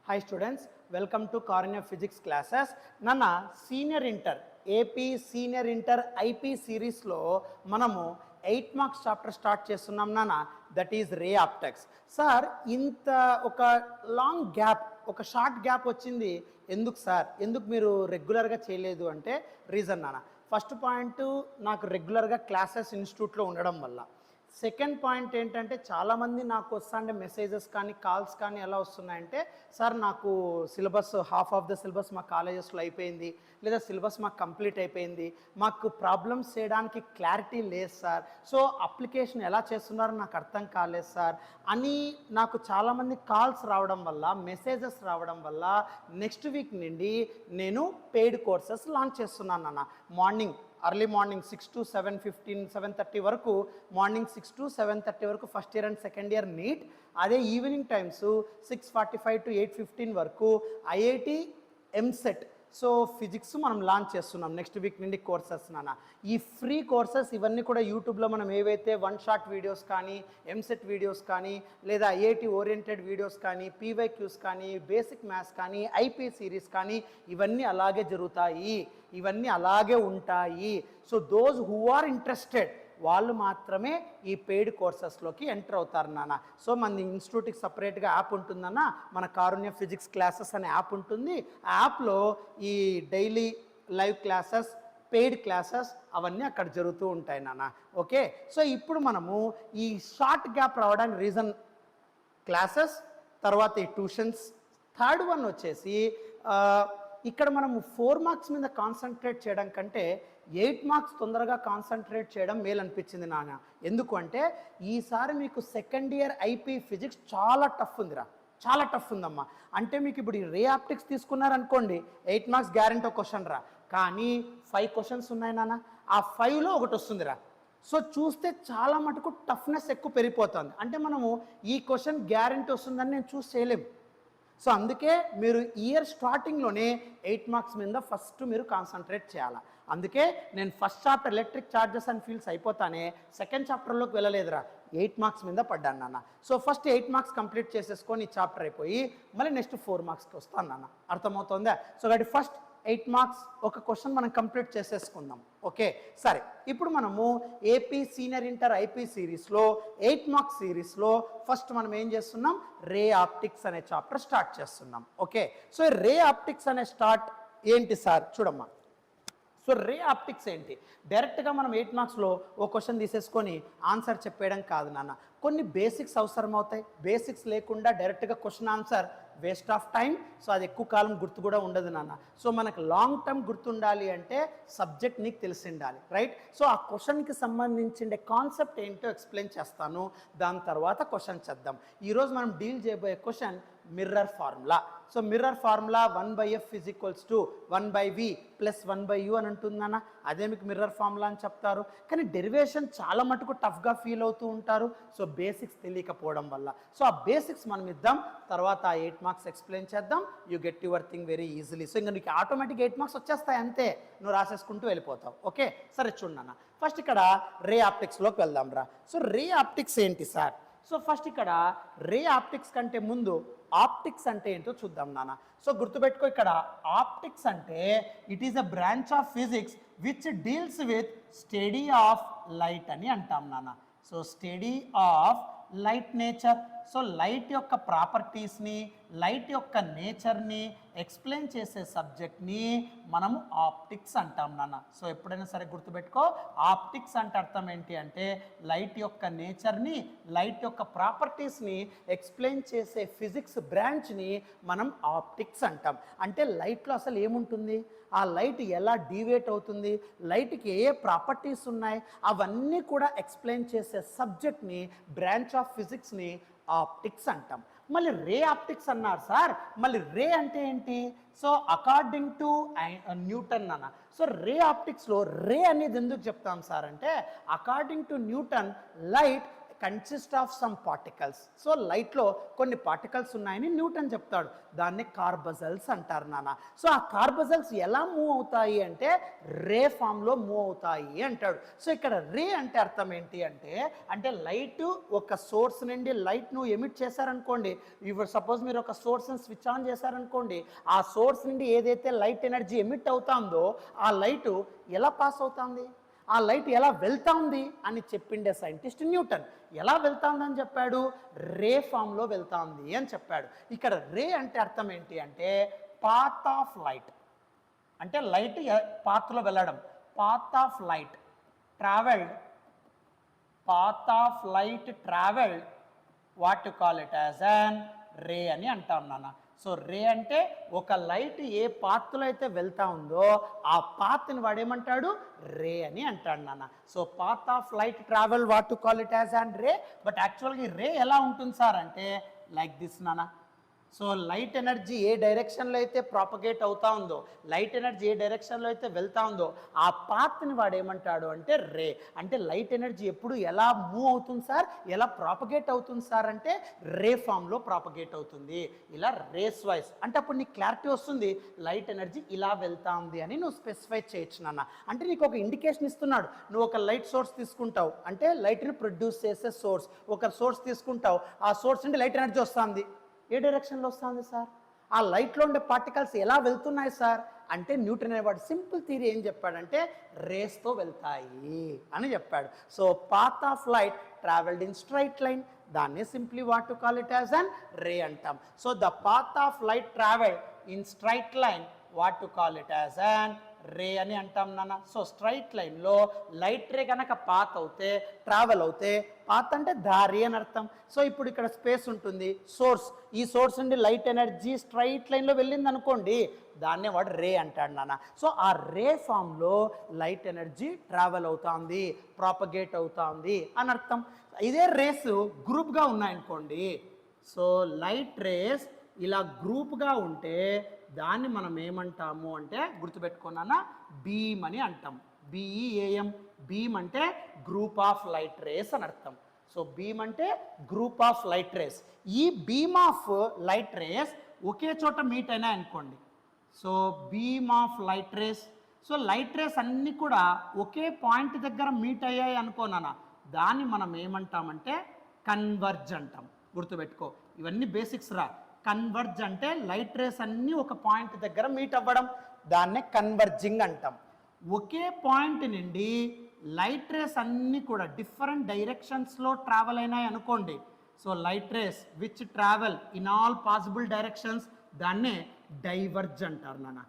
Hi students, welcome to Karunya Physics classes. Nana senior inter AP senior inter IP series lo manamu 8 marks chapter start చేస్తున్నాం నాన్న, that is ray optics. Sir ఇంత ఒక long gap, ఒక short gap వచ్చింది ఎందుకు sir, ఎందుకు మీరు రెగ్యులర్గా చేయలేదు అంటే రీజన్ నాన్న. ఫస్ట్ పాయింట్, నాకు రెగ్యులర్గా క్లాసెస్ ఇన్స్టిట్యూట్లో ఉండడం వల్ల. సెకండ్ పాయింట్ ఏంటంటే చాలామంది నాకు వస్తుండే మెసేజెస్ కానీ కాల్స్ కానీ ఎలా వస్తున్నాయంటే, సార్ నాకు syllabus half of the syllabus మా కాలేజెస్లో అయిపోయింది, లేదా సిలబస్ మాకు కంప్లీట్ అయిపోయింది, మాకు ప్రాబ్లమ్స్ చేయడానికి క్లారిటీ లేదు సార్, సో అప్లికేషన్ ఎలా చేస్తున్నారో నాకు అర్థం కాలేదు సార్ అని నాకు చాలామంది కాల్స్ రావడం వల్ల, మెసేజెస్ రావడం వల్ల నెక్స్ట్ వీక్ నుండి నేను పెయిడ్ కోర్సెస్ లాంచ్ చేస్తున్నాను అన్న. ఎర్లీ మార్నింగ్ 6 to 7:15, 7:30 వరకు, మార్నింగ్ 6 to 7:30 వరకు first year and second year NEET. అదే ఈవినింగ్ టైమ్స్ 6:45 to 8:15 వరకు ఐఐటి ఎంసెట్. సో ఫిజిక్స్ మనం లాంచ్ చేస్తున్నాం నెక్స్ట్ వీక్ నుండి కోర్సెస్ నాన్న. ఈ ఫ్రీ కోర్సెస్ ఇవన్నీ కూడా యూట్యూబ్లో మనం ఏవైతే వన్ షాట్ వీడియోస్ కానీ, ఎంసెట్ వీడియోస్ కానీ, లేదా ఐఐటి ఓరియంటెడ్ వీడియోస్ కానీ, పీవైక్యూస్ కానీ, బేసిక్ మ్యాథ్స్ కానీ, ఐపీ సిరీస్ కానీ, ఇవన్నీ అలాగే జరుగుతాయి, ఇవన్నీ అలాగే ఉంటాయి. So those who are interested వాళ్ళు మాత్రమే ఈ పెయిడ్ కోర్సెస్లోకి ఎంటర్ అవుతారు నాన్న. సో మన ఇన్స్టిట్యూట్కి సపరేట్గా యాప్ ఉంటుందన్న, మన కారుణ్య ఫిజిక్స్ క్లాసెస్ అనే యాప్ ఉంటుంది. ఆ యాప్లో ఈ daily live classes, paid classes అవన్నీ అక్కడ జరుగుతూ ఉంటాయి నాన్న. ఓకే, సో ఇప్పుడు మనము ఈ షార్ట్ గ్యాప్ రావడానికి రీజన్ క్లాసెస్, తర్వాత ఈ ట్యూషన్స్. థర్డ్ వన్ వచ్చేసి ఇక్కడ మనము 4 మార్క్స్ మీద కాన్సన్ట్రేట్ చేయడం కంటే 8 మార్క్స్ తొందరగా కాన్సన్ట్రేట్ చేయడం మేలు అనిపించింది నాన్న. ఎందుకు అంటే ఈసారి మీకు సెకండ్ ఇయర్ ఐపీ ఫిజిక్స్ చాలా టఫ్ ఉందిరా, చాలా టఫ్ ఉందమ్మా. అంటే మీకు ఇప్పుడు ఈ రే ఆప్టిక్స్ తీసుకున్నారనుకోండి 8 మార్క్స్ గ్యారెంటీ క్వశ్చన్ రా, కానీ 5 క్వశ్చన్స్ ఉన్నాయి నాన్న, ఆ 5లో ఒకటి వస్తుందిరా. సో చూస్తే చాలా మటుకు టఫ్నెస్ ఎక్కువ పెరిగిపోతుంది. అంటే మనము ఈ క్వశ్చన్ గ్యారెంటీ వస్తుందని నేను చూస్ చేయలేము. సో అందుకే మీరు ఇయర్ స్టార్టింగ్లోనే 8 మార్క్స్ మీద ఫస్ట్ మీరు కాన్సన్ట్రేట్ చేయాలి. అందుకే నేను first chapter electric charges and fields అయిపోతానే సెకండ్ చాప్టర్లోకి వెళ్ళలేదురా, 8 మార్క్స్ మీద పడ్డాను నాన్న. సో ఫస్ట్ 8 మార్క్స్ కంప్లీట్ చేసేసుకొని ఈ చాప్టర్ అయిపోయి మళ్ళీ నెక్స్ట్ 4 మార్క్స్కి వస్తాను నాన్న. అర్థమవుతుందా? సో కాబట్టి ఫస్ట్ 8 మార్క్స్ ఒక క్వశ్చన్ మనం కంప్లీట్ చేసేసుకుందాం. ఓకే సరే, ఇప్పుడు మనము ఏపీ సీనియర్ ఇంటర్ ఐపీ సిరీస్లో 8 మార్క్స్ సిరీస్లో ఫస్ట్ మనం ఏం చేస్తున్నాం, రే ఆప్టిక్స్ అనే చాప్టర్ స్టార్ట్ చేస్తున్నాం. ఓకే, సో రే ఆప్టిక్స్ అనే స్టార్ట్ ఏంటి సార్ చూడమ్మా. సో రే ఆప్టిక్స్ ఏంటి, డైరెక్ట్గా మనం 8 మార్క్స్లో ఓ క్వశ్చన్ తీసేసుకొని ఆన్సర్ చెప్పేయడం కాదు నాన్న. కొన్ని బేసిక్స్ అవసరం అవుతాయి. బేసిక్స్ లేకుండా డైరెక్ట్గా question answer waste of time. So అది ఎక్కువ కాలం గుర్తు కూడా ఉండదు నాన్న. సో మనకు లాంగ్ టర్మ్ గుర్తుండాలి అంటే సబ్జెక్ట్ నీకు తెలిసి ఉండాలి, రైట్? సో ఆ క్వశ్చన్కి సంబంధించిన కాన్సెప్ట్ ఏంటో ఎక్స్ప్లెయిన్ చేస్తాను, దాని తర్వాత క్వశ్చన్ చేద్దాం. ఈరోజు మనం డీల్ చేయబోయే question mirror formula. So mirror formula 1/f = 1/v + 1/u అని ఉంటుందన్న. అదే మీకు మిర్రర్ ఫార్ములా అని చెప్తారు, కానీ డెరివేషన్ చాలా మటుకు టఫ్గా ఫీల్ అవుతూ ఉంటారు. సో బేసిక్స్ తెలియకపోవడం వల్ల. సో ఆ బేసిక్స్ మనం ఇద్దాం, తర్వాత 8 మార్క్స్ ఎక్స్ప్లెయిన్ చేద్దాం. You get your thing very easily. So ఇంకా నీకు ఆటోమేటిక్ 8 మార్క్స్ వచ్చేస్తాయి, అంతే, నువ్వు రాసేసుకుంటూ వెళ్ళిపోతావు. ఓకే సరే చూడన్న, ఫస్ట్ ఇక్కడ రే ఆప్టిక్స్లోకి వెళ్దాం రా. సో రే ఆప్టిక్స్ ఏంటి సార్? సో ఫస్ట్ ఇక్కడ రే ఆప్టిక్స్ కంటే ముందు ఆప్టిక్స్ అంటే ఏంటో చూద్దాం నాన్న. సో గుర్తుపెట్టుకో, ఇక్కడ ఆప్టిక్స్ అంటే it is a branch of physics which deals with study of light అని అంటాం నాన్న. So study of light nature. So light యొక్క ప్రాపర్టీస్ని, లైట్ యొక్క నేచర్ని ఎక్స్ప్లెయిన్ చేసే సబ్జెక్ట్ని మనము ఆప్టిక్స్ అంటాం నాన్న. సో ఎప్పుడైనా సరే గుర్తుపెట్టుకో, ఆప్టిక్స్ అంటే అర్థం ఏంటి అంటే లైట్ యొక్క నేచర్ని, లైట్ యొక్క ప్రాపర్టీస్ని ఎక్స్ప్లెయిన్ చేసే ఫిజిక్స్ బ్రాంచ్ని మనం ఆప్టిక్స్ అంటాం. అంటే లైట్లో అసలు ఏముంటుంది, ఆ లైట్ ఎలా డీవియేట్ అవుతుంది, లైట్కి ఏ ప్రాపర్టీస్ ఉన్నాయి, అవన్నీ కూడా ఎక్స్ప్లెయిన్ చేసే సబ్జెక్ట్ని, బ్రాంచ్ ఆఫ్ ఫిజిక్స్ని ఆప్టిక్స్ అంటాం. మళ్ళీ రే ఆప్టిక్స్ అన్నారు సార్, మళ్ళీ రే అంటే ఏంటి? సో అకార్డింగ్ టు న్యూటన్ అన్న. సో రే ఆప్టిక్స్లో రే అనేది ఎందుకు చెప్తాం సార్ అంటే, according to Newton light consist of some particles. So లైట్లో కొన్ని పార్టికల్స్ ఉన్నాయని న్యూటన్ చెప్తాడు, దాన్ని కార్బజల్స్ అంటారు నాన్న. సో ఆ కార్బజల్స్ ఎలా మూవ్ అవుతాయి అంటే రే ఫామ్లో మూవ్ అవుతాయి అంటాడు. సో ఇక్కడ రే అంటే అర్థం ఏంటి అంటే లైట్ ఒక సోర్స్ నుండి లైట్ నువ్వు ఎమిట్ చేశారనుకోండి, ఇప్పుడు సపోజ్ మీరు ఒక సోర్స్ని స్విచ్ ఆన్ చేశారనుకోండి, ఆ సోర్స్ నుండి ఏదైతే లైట్ ఎనర్జీ ఎమిట్ అవుతుందో ఆ లైట్ ఎలా పాస్ అవుతుంది, ఆ లైట్ ఎలా వెళ్తా ఉంది అని చెప్పిండే సైంటిస్ట్ న్యూటన్. ఎలా వెళ్తా ఉందని చెప్పాడు, రే ఫామ్లో వెళ్తా ఉంది అని చెప్పాడు. ఇక్కడ రే అంటే అర్థం ఏంటి అంటే పాత్ ఆఫ్ లైట్, అంటే లైట్ పాత్లో వెళ్ళడం. Path of light travelled, path of light travelled, what to call it as an ray అని అంటాం నాన్న. సో రే అంటే ఒక లైట్ ఏ పాత్లో అయితే వెళ్తా ఉందో ఆ పాత్ని వాడేమంటాడు, రే అని అంటాడు నాన్న. So path of light travel, what to call it as an ray. But యాక్చువల్గా ఈ రే ఎలా ఉంటుంది సార్ అంటే లైక్ దిస్ నాన్న. సో లైట్ ఎనర్జీ ఏ డైరెక్షన్లో అయితే ప్రాపగేట్ అవుతా ఉందో, లైట్ ఎనర్జీ ఏ డైరెక్షన్లో అయితే వెళ్తా ఉందో ఆ పాత్ని వాడు ఏమంటాడు అంటే రే. అంటే లైట్ ఎనర్జీ ఎప్పుడు ఎలా మూవ్ అవుతుంది సార్, ఎలా ప్రాపగేట్ అవుతుంది సార్ అంటే రే ఫామ్లో ప్రాపగేట్ అవుతుంది, ఇలా రేస్ వైజ్. అంటే అప్పుడు నీకు క్లారిటీ వస్తుంది, లైట్ ఎనర్జీ ఇలా వెళ్తా ఉంది అని నువ్వు స్పెసిఫై చేయొచ్చు నాన్న. అంటే నీకు ఒక ఇండికేషన్ ఇస్తున్నాడు. నువ్వు ఒక లైట్ సోర్స్ తీసుకుంటావు అంటే లైట్ని ప్రొడ్యూస్ చేసే సోర్స్, ఒక సోర్స్ తీసుకుంటావు, ఆ సోర్స్ నుండి లైట్ ఎనర్జీ వస్తుంది, ఏ డైరెక్షన్లో వస్తుంది సార్, ఆ లైట్లో ఉండే పార్టికల్స్ ఎలా వెళ్తున్నాయి సార్ అంటే న్యూటన్ అనేవాడు సింపుల్ థియరీ ఏం చెప్పాడంటే రేస్తో వెళ్తాయి అని చెప్పాడు. So path of light travelled in straight line, దాన్ని simply what to call it as an ray అంటాం. So the path of light travelled in straight line, what to call it as an ray అని అంటాం నాన్న. So straight లైన్లో light ray కనుక path అవుతే, travel అవుతే, path అంటే దారి అని అర్థం. సో ఇప్పుడు ఇక్కడ స్పేస్ ఉంటుంది, సోర్స్, ఈ సోర్స్ నుండి లైట్ ఎనర్జీ స్ట్రైట్ లైన్లో వెళ్ళింది అనుకోండి, దాన్నే వాడు రే అంటాడు నాన్న. సో ఆ రే ఫామ్లో లైట్ ఎనర్జీ ట్రావెల్ అవుతుంది, ప్రాపగేట్ అవుతుంది అని అర్థం. ఇదే రేస్ గ్రూప్గా ఉన్నాయనుకోండి, సో లైట్ రేస్ ఇలా గ్రూప్గా ఉంటే దాన్ని మనం ఏమంటాము అంటే గుర్తుపెట్టుకున్నానా, బీమ్ అని అంటాం. బిఈఏఎం, బీమ్ అంటే గ్రూప్ ఆఫ్ లైట్ రేస్ అని అర్థం. సో బీమ్ అంటే గ్రూప్ ఆఫ్ లైట్ రేస్. ఈ బీమ్ ఆఫ్ లైట్ రేస్ ఒకే చోట మీట్ అయినా అనుకోండి, so beam of light rays, so light race అన్నీ కూడా ఒకే పాయింట్ దగ్గర మీట్ అయ్యాయి అనుకోనానా, దాన్ని మనం ఏమంటామంటే కన్వర్జ్ అంటాం. గుర్తుపెట్టుకో, ఇవన్నీ బేసిక్స్ రా. కన్వర్జ్ అంటే లైట్ రేస్ అన్నీ ఒక పాయింట్ దగ్గర మీట్ అవ్వడం, దాన్నే కన్వర్జింగ్ అంటాం. ఒకే పాయింట్ నుండి లైట్ రేస్ అన్నీ కూడా డిఫరెంట్ డైరెక్షన్స్లో ట్రావెల్ అయినాయి అనుకోండి, so light race which travel in all possible directions, దాన్నే డైవర్జ్ అంటారు నాన్న.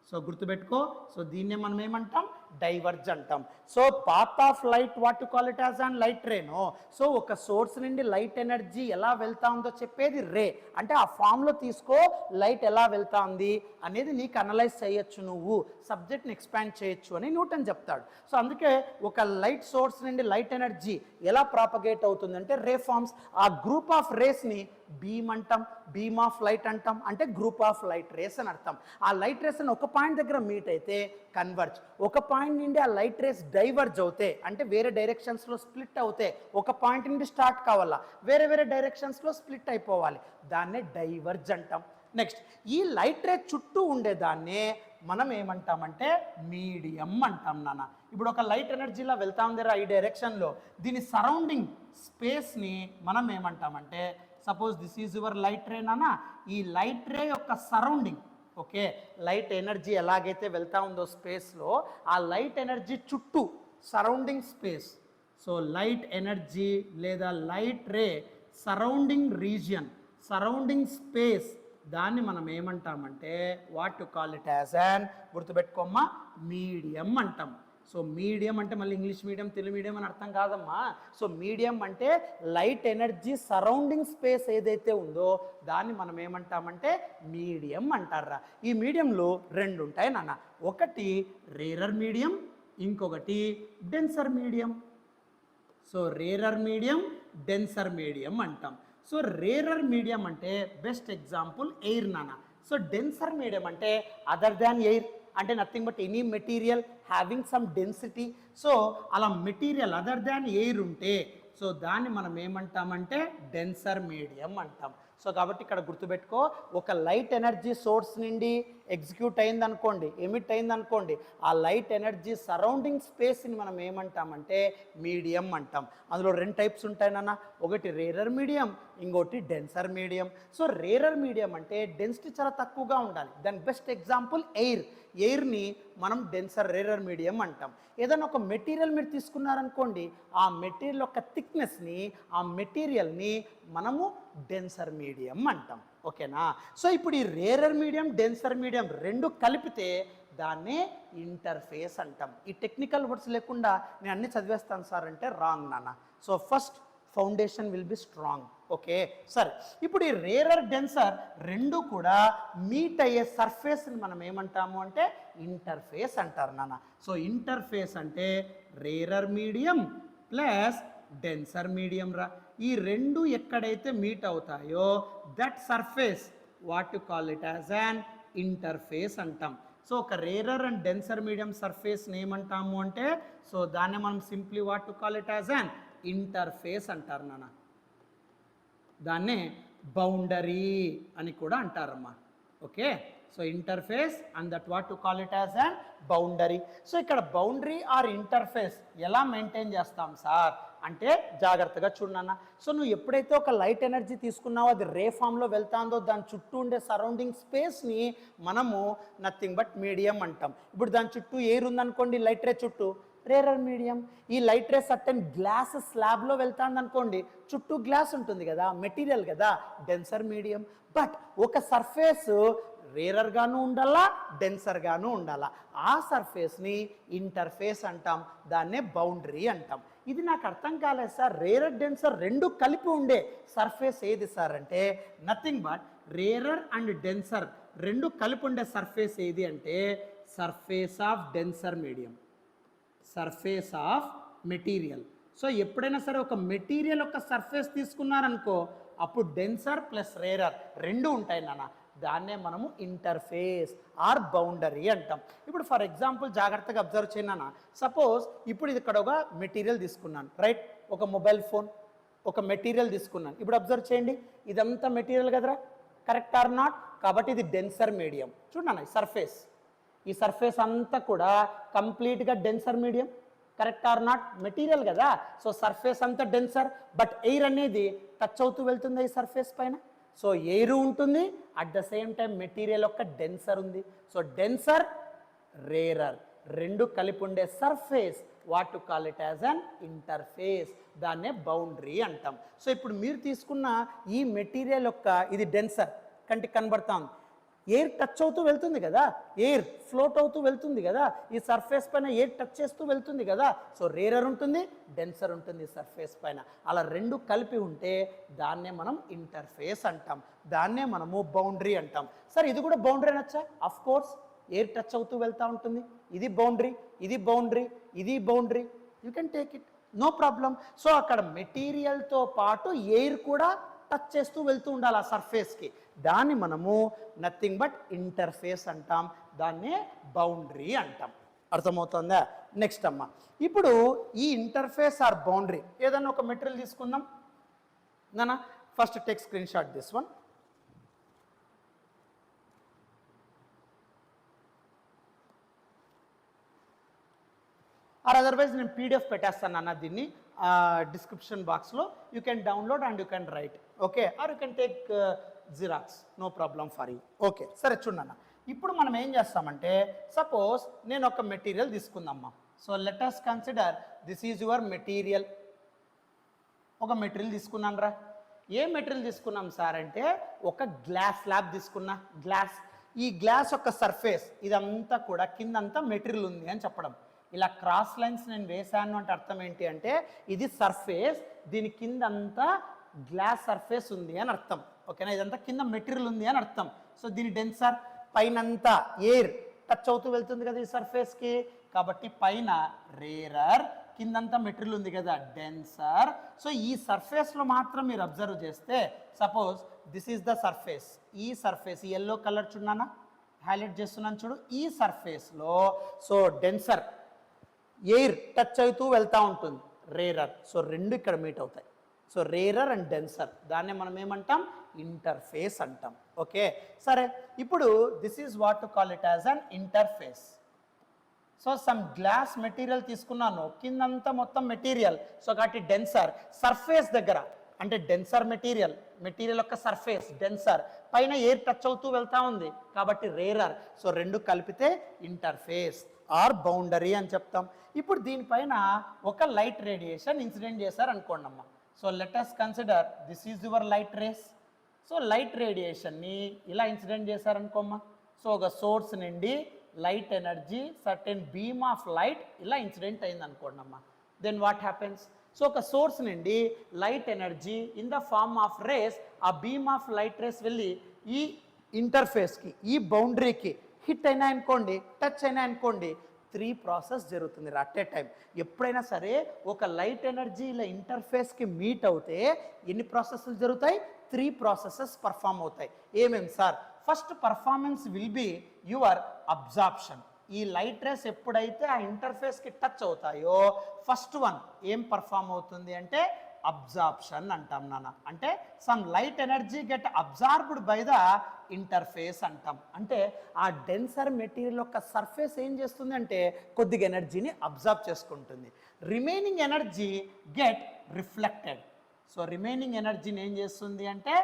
సో గుర్తుపెట్టుకో, సో దీన్నే మనం ఏమంటాం, డైవర్జ్ అంటాం. So path of light, what to call it as an light రేనో. సో ఒక సోర్స్ నుండి లైట్ ఎనర్జీ ఎలా వెళ్తా ఉందో చెప్పేది రే. అంటే ఆ ఫామ్లో తీసుకో, లైట్ ఎలా వెళ్తా ఉంది అనేది నీకు అనలైజ్ చేయొచ్చు, నువ్వు సబ్జెక్ట్ని ఎక్స్పాండ్ చేయొచ్చు అని న్యూటన్ చెప్తాడు. సో అందుకే ఒక లైట్ సోర్స్ నుండి లైట్ ఎనర్జీ ఎలా ప్రాపగేట్ అవుతుందంటే రే ఫార్మ్స్. ఆ గ్రూప్ ఆఫ్ రేస్ని బీమ్ అంటాం, బీమ్ ఆఫ్ లైట్ అంటాం, అంటే గ్రూప్ ఆఫ్ లైట్ రేస్ అని అర్థం. ఆ లైట్ రేస్ అని ఒక పాయింట్ దగ్గర మీట్ అయితే కన్వర్జ్, ఒక పాయింట్ నుండి ఆ లైట్ రేస్ డైవర్జ్ అవుతే అంటే వేరే డైరెక్షన్స్లో స్ప్లిట్ అవుతే, ఒక పాయింట్ నుండి స్టార్ట్ కావాలా, వేరే వేరే డైరెక్షన్స్లో స్ప్లిట్ అయిపోవాలి, దాన్నే డైవర్జ్ అంటాం. నెక్స్ట్ ఈ లైట్ రే చుట్టూ ఉండేదాన్నే మనం ఏమంటామంటే మీడియం అంటాం నాన్న. ఇప్పుడు ఒక లైట్ ఎనర్జీలా వెళ్తా ఉందిరా ఈ డైరెక్షన్లో, దీని సరౌండింగ్ స్పేస్ని మనం ఏమంటామంటే, suppose this is your light రే నాన్న, ఈ లైట్ రే యొక్క సరౌండింగ్, ఓకే, లైట్ ఎనర్జీ ఎలాగైతే వెళ్తా ఉందో స్పేస్లో, ఆ లైట్ ఎనర్జీ చుట్టూ surrounding space, so light energy లేదా light ray surrounding region, surrounding space, దాన్ని మనం ఏమంటామంటే what to call it as an, గుర్తుపెట్టుకోమ్మా, మీడియం అంటాం. సో మీడియం అంటే మళ్ళీ ఇంగ్లీష్ మీడియం తెలుగు మీడియం అని అర్థం కాదమ్మా. సో మీడియం అంటే లైట్ ఎనర్జీ సరౌండింగ్ స్పేస్ ఏదైతే ఉందో దాన్ని మనం ఏమంటామంటే మీడియం అంటారా. ఈ మీడియంలో రెండు ఉంటాయి నాన్న, ఒకటి రేరర్ మీడియం, ఇంకొకటి denser medium. So rarer medium, denser medium అంటాం. సో రేరర్ మీడియం అంటే బెస్ట్ ఎగ్జాంపుల్ ఎయిర్ నాన్న. సో డెన్సర్ మీడియం అంటే అదర్ దాన్ ఎయిర్, అంటే nothing but any material having some density. So అలా మెటీరియల్ అదర్ దాన్ ఎయిర్ ఉంటే, so దాన్ని మనం ఏమంటామంటే డెన్సర్ మీడియం అంటాం. సో కాబట్టి ఇక్కడ గుర్తుపెట్టుకో, ఒక లైట్ ఎనర్జీ సోర్స్ నుండి ఎగ్జిక్యూట్ అయింది అనుకోండి, ఎమిట్ అయింది అనుకోండి, ఆ లైట్ ఎనర్జీ సరౌండింగ్ స్పేస్ని మనం ఏమంటామంటే మీడియం అంటాం. అందులో 2 టైప్స్ ఉంటాయి నాన్న, ఒకటి రేరర్ మీడియం, ఇంకోటి denser medium. So rarer medium అంటే డెన్సిటీ చాలా తక్కువగా ఉండాలి. దాని బెస్ట్ ఎగ్జాంపుల్ ఎయిర్ని మనం డెన్సర్ రేరర్ మీడియం అంటాం. ఏదైనా ఒక మెటీరియల్ మీరు తీసుకున్నారనుకోండి, ఆ మెటీరియల్ యొక్క థిక్నెస్ని, ఆ మెటీరియల్ని మనము డెన్సర్ మీడియం అంటాం. ఓకేనా? సో ఇప్పుడు ఈ రేరర్ మీడియం, డెన్సర్ మీడియం 2 కలిపితే దాన్నే ఇంటర్ఫేస్ అంటాం. ఈ టెక్నికల్ వర్డ్స్ లేకుండా నేను అన్ని చదివేస్తాను సార్ అంటే రాంగ్ నాన్న. So first foundation will be strong. Okay సరే, ఇప్పుడు ఈ రేరర్ డెన్సర్ 2 కూడా మీట్ అయ్యే సర్ఫేస్ని మనం ఏమంటాము అంటే ఇంటర్ఫేస్ అంటారు నాన్న. సో ఇంటర్ఫేస్ అంటే rarer medium plus denser medium రా. ఈ 2 ఎక్కడైతే మీట్ అవుతాయో that surface what to call it as an interface అంటాం. సో ఒక రేరర్ అండ్ డెన్సర్ మీడియం సర్ఫేస్ని ఏమంటాము అంటే, సో దాన్ని మనం simply what to call it as an interface అంటారు నాన్న. దాన్నే బౌండరీ అని కూడా అంటారమ్మా. Okay, so interface and that what to call it as an boundary. So ఇక్కడ బౌండరీ ఆర్ ఇంటర్ఫేస్ ఎలా మెయింటైన్ చేస్తాం సార్ అంటే జాగ్రత్తగా చూడన్నా. సో నువ్వు ఎప్పుడైతే ఒక లైట్ ఎనర్జీ తీసుకున్నావో అది రే ఫామ్లో వెళ్తాందో దాని చుట్టూ ఉండే సరౌండింగ్ స్పేస్ని మనము నథింగ్ బట్ మీడియం అంటాం. ఇప్పుడు దాని చుట్టూ ఎయిర్ ఉందనుకోండి, లైట్ రే చుట్టూ, రేరర్ మీడియం. ఈ లైట్ రే సర్టెన్ గ్లాస్ స్లాబ్లో వెళ్తాంది అనుకోండి, చుట్టూ గ్లాస్ ఉంటుంది కదా, మెటీరియల్ కదా, డెన్సర్ మీడియం. బట్ ఒక సర్ఫేస్ రేరర్గాను ఉండాలా, డెన్సర్గాను ఉండాలా, ఆ సర్ఫేస్ని ఇంటర్ఫేస్ అంటాం, దాన్నే బౌండరీ అంటాం. ఇది నాకు అర్థం కాలేదు సార్, రేరర్ డెన్సర్ 2 కలిపి ఉండే సర్ఫేస్ ఏది సార్ అంటే nothing but rarer and denser 2 కలిపి ఉండే సర్ఫేస్ ఏది అంటే surface of denser medium, surface of material. So ఎప్పుడైనా సరే ఒక మెటీరియల్ యొక్క సర్ఫేస్ తీసుకున్నారనుకో, అప్పుడు డెన్సర్ ప్లస్ రేరర్ 2 ఉంటాయి నాన్న, దాన్నే మనము ఇంటర్ఫేస్ ఆర్ బౌండరీ అంటాం. ఇప్పుడు ఫర్ ఎగ్జాంపుల్ జాగ్రత్తగా అబ్జర్వ్ చేయనా, సపోజ్ ఇప్పుడు ఇది ఇక్కడ ఒక మెటీరియల్ తీసుకున్నాను, రైట్, ఒక మొబైల్ ఫోన్ ఒక మెటీరియల్ తీసుకున్నాను. ఇప్పుడు అబ్జర్వ్ చేయండి, ఇదంతా మెటీరియల్ కదరా, కరెక్ట్ ఆర్ నాట్? కాబట్టి ఇది డెన్సర్ మీడియం. చూడన్నా సర్ఫేస్, ఈ సర్ఫేస్ అంతా కూడా కంప్లీట్గా denser medium, correct or not? Material కదా, సో సర్ఫేస్ అంతా డెన్సర్. బట్ ఎయిర్ అనేది టచ్ అవుతూ వెళ్తుంది ఈ సర్ఫేస్ పైన, సో ఎయిర్ ఉంటుంది, at the same time material యొక్క డెన్సర్ ఉంది. సో డెన్సర్ రేరర్ 2 కలిపి ఉండే surface what to call it as an interface, దాన్నే బౌండరీ అంటాం. సో ఇప్పుడు మీరు తీసుకున్న ఈ మెటీరియల్ యొక్క ఇది డెన్సర్, కంటికి కనబడతా ఉంది, ఎయిర్ టచ్ అవుతూ వెళ్తుంది కదా, ఎయిర్ ఫ్లోట్ అవుతూ వెళ్తుంది కదా, ఈ సర్ఫేస్ పైన ఎయిర్ టచ్ చేస్తూ వెళ్తుంది కదా, సో రేరర్ ఉంటుంది, డెన్సర్ ఉంటుంది సర్ఫేస్ పైన. అలా 2 కలిపి ఉంటే దాన్నే మనం ఇంటర్ఫేస్ అంటాం, దాన్నే మనము బౌండరీ అంటాం. సార్ ఇది కూడా బౌండరీ అనొచ్చా? ఆఫ్ కోర్స్, ఎయిర్ టచ్ అవుతూ వెళ్తూ ఉంటుంది, ఇది బౌండరీ, ఇది బౌండరీ, ఇది boundary, you can take it, no problem. So అక్కడ మెటీరియల్తో పాటు ఎయిర్ కూడా టచ్ చేస్తూ వెళ్తూ ఉండాలి ఆ సర్ఫేస్కి, దాన్ని మనము నథింగ్ బట్ ఇంటర్ఫేస్ అంటాం, దాన్నే బౌండరీ అంటాం. అర్థమవుతుందా? నెక్స్ట్ అమ్మ, ఇప్పుడు ఈ ఇంటర్ఫేస్ ఆర్ బౌండరీ ఏదన్నా ఒక మెటీరియల్ తీసుకుందాం నాన్న. First take screenshot this one. Or otherwise నేను పీడిఎఫ్ పెట్టేస్తాను అన్న దీన్ని డిస్క్రిప్షన్ బాక్స్లో, you can download and you can write, okay, or you can take xerox, no problem for you. Okay సరే చూడన్న, ఇప్పుడు మనం ఏం చేస్తామంటే సపోజ్ నేను ఒక మెటీరియల్ తీసుకుందామ్మా. So let us consider this is your material. ఒక మెటీరియల్ తీసుకున్నాను రా. ఏ మెటీరియల్ తీసుకున్నాం సార్ అంటే ఒక గ్లాస్ స్లాబ్ తీసుకున్నా, గ్లాస్. ఈ గ్లాస్ యొక్క సర్ఫేస్ ఇదంతా కూడా కిందంతా మెటీరియల్ ఉంది అని చెప్పడం. ఇలా క్రాస్ లైన్స్ నేను వేసాను అంటే అర్థం ఏంటి అంటే ఇది సర్ఫేస్, దీని కిందంతా గ్లాస్ సర్ఫేస్ ఉంది అని అర్థం, ఓకేనా? ఇదంతా కింద మెటీరియల్ ఉంది అని అర్థం. సో దీని డెన్సర్, పైనంతా ఎయిర్ టచ్ అవుతూ వెళ్తుంది కదా ఈ సర్ఫేస్కి, కాబట్టి పైన రేరర్, కిందంతా మెటీరియల్ ఉంది కదా డెన్సర్. సో ఈ సర్ఫేస్లో మాత్రం మీరు అబ్జర్వ్ చేస్తే suppose this is the surface, ఈ సర్ఫేస్ ఎల్లో కలర్ చూడనా, హైలైట్ చేస్తున్నాను చూడు, ఈ సర్ఫేస్లో సో డెన్సర్ ఎయిర్ టచ్ అవుతూ వెళ్తూ ఉంటుంది, రేరర్. సో రెండు ఇక్కడ మీట్ అవుతాయి. సో రేరర్ అండ్ డెన్సర్, దాన్నే మనం ఏమంటాం, ఇంటర్ఫేస్ అంటాం. ఓకే, సరే. ఇప్పుడు this is what to call it as an interface. So some glass material తీసుకున్నాను, కిందంతా మొత్తం మెటీరియల్. సో కాబట్టి డెన్సర్, సర్ఫేస్ దగ్గర అంటే డెన్సర్ మెటీరియల్, మెటీరియల్ యొక్క సర్ఫేస్ డెన్సర్, పైన ఎయిర్ టచ్ అవుతూ వెళ్తా ఉంది కాబట్టి రేరర్. సో రెండు కలిపితే ఇంటర్ఫేస్ ఆర్ బౌండరీ అని చెప్తాం. ఇప్పుడు దీనిపైన ఒక లైట్ రేడియేషన్ ఇన్సిడెంట్ చేశారు అనుకోండి అమ్మ. So let us consider this is your light rays. So light రేడియేషన్ని ఇలా ఇన్సిడెంట్ చేశారనుకోమ్మా. సో ఒక సోర్స్ నుండి light energy certain beam of light ఇలా ఇన్సిడెంట్ అయింది అనుకోండి అమ్మా. Then what happens? సో ఒక సోర్స్ నుండి light energy in the form of rays, ఆ బీమ్ ఆఫ్ లైట్ రేస్ వెళ్ళి ఈ ఇంటర్ఫేస్కి, ఈ బౌండరీకి హిట్ అయినా అనుకోండి, టచ్ అయినా అనుకోండి, 3 ప్రాసెస్ జరుగుతుంది అట్ ఏ టైం. ఎప్పుడైనా సరే ఒక లైట్ ఎనర్జీ ఇలా ఇంటర్ఫేస్కి మీట్ అవుతే ఎన్ని ప్రాసెస్లు జరుగుతాయి? 3 ప్రాసెసెస్ పర్ఫామ్ అవుతాయి. ఏమేమి sir? First performance will be your absorption. ఈ లైట్ రేస్ ఎప్పుడైతే ఆ ఇంటర్ఫేస్కి టచ్ అవుతాయో ఫస్ట్ వన్ ఏం పర్ఫామ్ అవుతుంది అంటే అబ్జార్ప్షన్ అంటాం నాన్న. అంటే some light energy get absorbed by the interface అంటాం. అంటే ఆ డెన్సర్ మెటీరియల్ యొక్క సర్ఫేస్ ఏం చేస్తుంది అంటే కొద్దిగా ఎనర్జీని అబ్జార్బ్ చేసుకుంటుంది. Remaining energy get reflected. So remaining ఎనర్జీని ఏం చేస్తుంది అంటే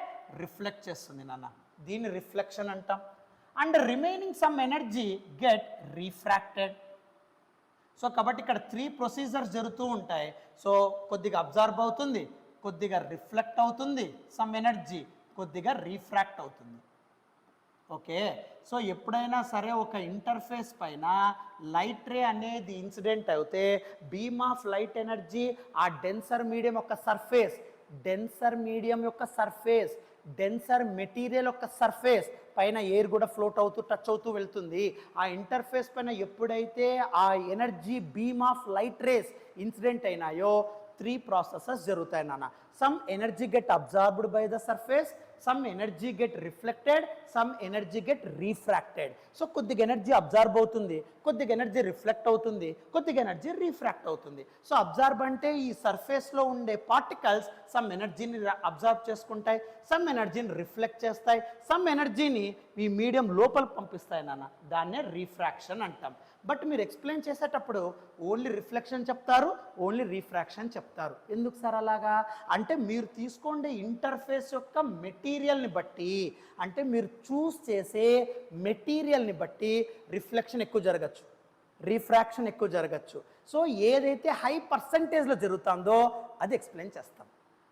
రిఫ్లెక్ట్ చేస్తుంది నాన్న, దీన్ని రిఫ్లెక్షన్ అంటాం. And remaining some energy get refracted. So కాబట్టి ఇక్కడ 3 ప్రొసీజర్స్ జరుగుతూ ఉంటాయి. సో కొద్దిగా అబ్జార్బ్ అవుతుంది, కొద్దిగా రిఫ్లెక్ట్ అవుతుంది సమ్ ఎనర్జీ, కొద్దిగా రీఫ్రాక్ట్ అవుతుంది. ఓకే, సో ఎప్పుడైనా సరే ఒక ఇంటర్ఫేస్ పైన లైట్ రే అనేది ఇన్సిడెంట్ అయితే బీమ్ ఆఫ్ లైట్ ఎనర్జీ ఆ డెన్సర్ మీడియం యొక్క సర్ఫేస్, డెన్సర్ మీడియం యొక్క సర్ఫేస్, డెన్సర్ మెటీరియల్ యొక్క సర్ఫేస్ పైన ఎయిర్ కూడా ఫ్లోట్ అవుతూ టచ్ అవుతూ వెళ్తుంది. ఆ ఇంటర్ఫేస్ పైన ఎప్పుడైతే ఆ energy beam of light rays incident అయినాయో 3 ప్రాసెసెస్ జరుగుతాయి నాన్న. Some energy get absorbed by the surface, some energy get reflected, some energy get refracted. So కొద్దిగా ఎనర్జీ అబ్జార్బ్ అవుతుంది, కొద్దిగా ఎనర్జీ రిఫ్లెక్ట్ అవుతుంది, కొద్దిగా ఎనర్జీ రీఫ్రాక్ట్ అవుతుంది. సో అబ్జార్బ్ అంటే ఈ సర్ఫేస్లో ఉండే పార్టికల్స్ సమ్ ఎనర్జీని అబ్జార్బ్ చేసుకుంటాయి, సమ్ ఎనర్జీని రిఫ్లెక్ట్ చేస్తాయి, సమ్ ఎనర్జీని ఈ మీడియం లోపల పంపిస్తాయి నాన్న, దాన్నే రీఫ్రాక్షన్ అంటాం. బట్ మీరు ఎక్స్ప్లెయిన్ చేసేటప్పుడు ఓన్లీ రిఫ్లెక్షన్ చెప్తారు, ఓన్లీ రీఫ్రాక్షన్ చెప్తారు. ఎందుకు సార్ అలాగా అంటే మీరు తీసుకోండి ఇంటర్ఫేస్ యొక్క మెటీరియల్ని బట్టి, అంటే మీరు చూస్ చేసే మెటీరియల్ని బట్టి రిఫ్లెక్షన్ ఎక్కువ జరగచ్చు, రీఫ్రాక్షన్ ఎక్కువ జరగచ్చు. సో ఏదైతే హై పర్సంటేజ్లో జరుగుతుందో అది ఎక్స్ప్లెయిన్ చేస్తాం.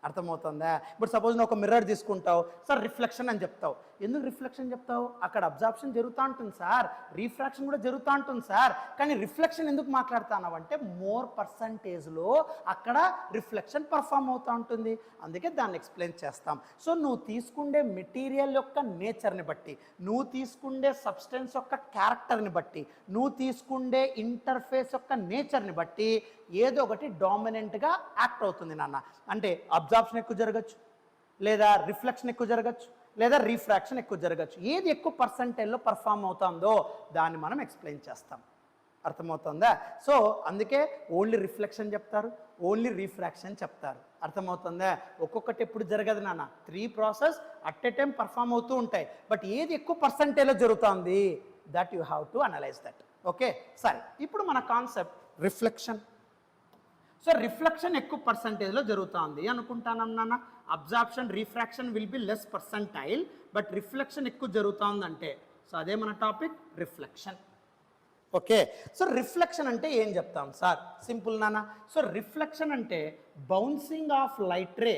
అర్థమవుతుందా? ఇప్పుడు సపోజ్ నువ్వు ఒక మిర్రర్ తీసుకుంటావు సార్, రిఫ్లెక్షన్ అని చెప్తావు. ఎందుకు రిఫ్లెక్షన్ చెప్తావు? అక్కడ అబ్జార్ప్షన్ జరుగుతూ ఉంటుంది సార్, రీఫ్రాక్షన్ కూడా జరుగుతూ ఉంటుంది సార్, కానీ రిఫ్లెక్షన్ ఎందుకు మాట్లాడుతున్నావు అంటే మోర్ పర్సంటేజ్లో అక్కడ రిఫ్లెక్షన్ పర్ఫామ్ అవుతూ ఉంటుంది, అందుకే దాన్ని ఎక్స్ప్లెయిన్ చేస్తాం. సో నువ్వు తీసుకుండే మెటీరియల్ యొక్క నేచర్ని బట్టి, నువ్వు తీసుకుండే సబ్స్టెన్స్ యొక్క క్యారెక్టర్ని బట్టి, నువ్వు తీసుకుండే ఇంటర్ఫేస్ యొక్క నేచర్ని బట్టి ఏదో ఒకటి డామినెంట్గా యాక్ట్ అవుతుంది నాన్న. అంటే అబ్జార్ప్షన్ ఎక్కువ జరగచ్చు, లేదా రిఫ్లెక్షన్ ఎక్కువ జరగచ్చు, లేదా రీఫ్రాక్షన్ ఎక్కువ జరగచ్చు. ఏది ఎక్కువ పర్సంటేజ్లో పర్ఫామ్ అవుతుందో దాన్ని మనం ఎక్స్ప్లెయిన్ చేస్తాం. అర్థమవుతుందా? సో అందుకే ఓన్లీ రిఫ్లెక్షన్ చెప్తారు, ఓన్లీ రీఫ్రాక్షన్ చెప్తారు. అర్థమవుతుందా? ఒక్కొక్కటి ఎప్పుడు జరగదు నాన్న, 3 process at a time perform అవుతూ ఉంటాయి. బట్ ఏది ఎక్కువ పర్సంటేజ్లో జరుగుతుంది that you have to analyse that. Okay, సరే. ఇప్పుడు మన కాన్సెప్ట్ రిఫ్లెక్షన్. సో రిఫ్లెక్షన్ ఎక్కువ పర్సంటేజ్లో జరుగుతుంది అనుకుంటాను నాన్న. Absorption refraction will be less percentile, but reflection ఎక్కువ జరుగుతుందంటే సో అదే మన topic reflection. Okay, so reflection అంటే ఏం చెప్తాం సార్? సింపుల్ నాన్న. సో రిఫ్లెక్షన్ అంటే bouncing of light ray.